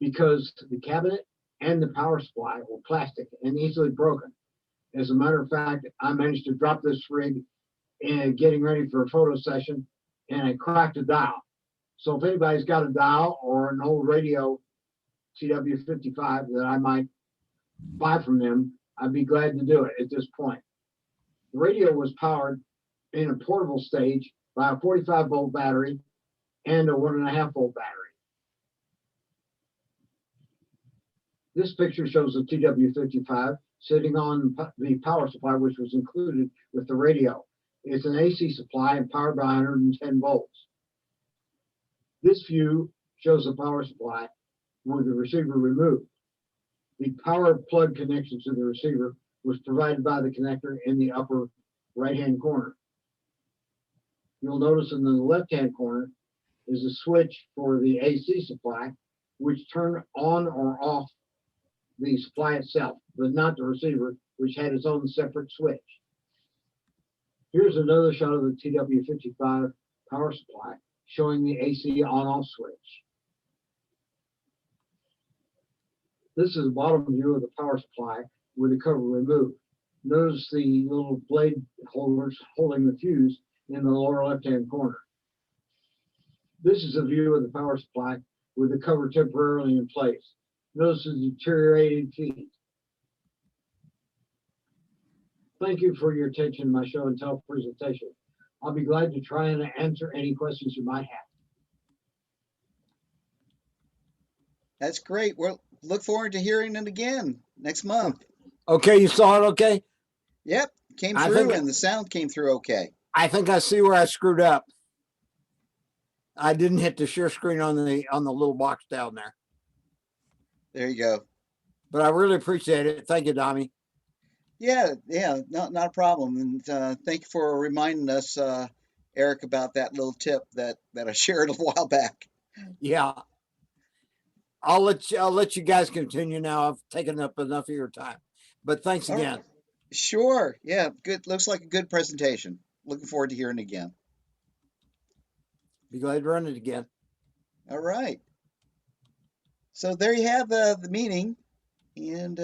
because the cabinet and the power supply were plastic and easily broken. As a matter of fact, I managed to drop this rig and getting ready for a photo session, and I cracked a dial. So if anybody's got a dial or an old radio TW55 that I might buy from them, I'd be glad to do it at this point. The radio was powered in a portable stage by a 45-volt battery and a 1.5-volt battery. This picture shows the TW55 sitting on the power supply, which was included with the radio. It's an AC supply and powered by 110 volts. This view shows the power supply with the receiver removed. The power plug connection to the receiver was provided by the connector in the upper right-hand corner. You'll notice in the left-hand corner is a switch for the AC supply, which turn on or off the supply itself, but not the receiver, which had its own separate switch. Here's another shot of the TW55 power supply showing the AC on-off switch. This is the bottom view of the power supply with the cover removed. Notice the little blade holders holding the fuse in the lower left-hand corner. This is a view of the power supply with the cover temporarily in place. Notice the deteriorated feed. Thank you for your attention to my show and tell presentation. I'll be glad to try and answer any questions you might have. That's great. We'll look forward to hearing it again next month. Okay, you saw it okay? Yep, came through and the sound came through okay. I think I see where I screwed up. I didn't hit the share screen on the little box down there. There you go. But I really appreciate it. Thank you, Dami. Yeah, not a problem. And thank you for reminding us, Eric, about that little tip that I shared a while back. Yeah. I'll let you guys continue now. I've taken up enough of your time. But thanks again. Right. Sure. Yeah, good. Looks like a good presentation. Looking forward to hearing it again. Be glad to run it again. All right. So there you have the meeting. And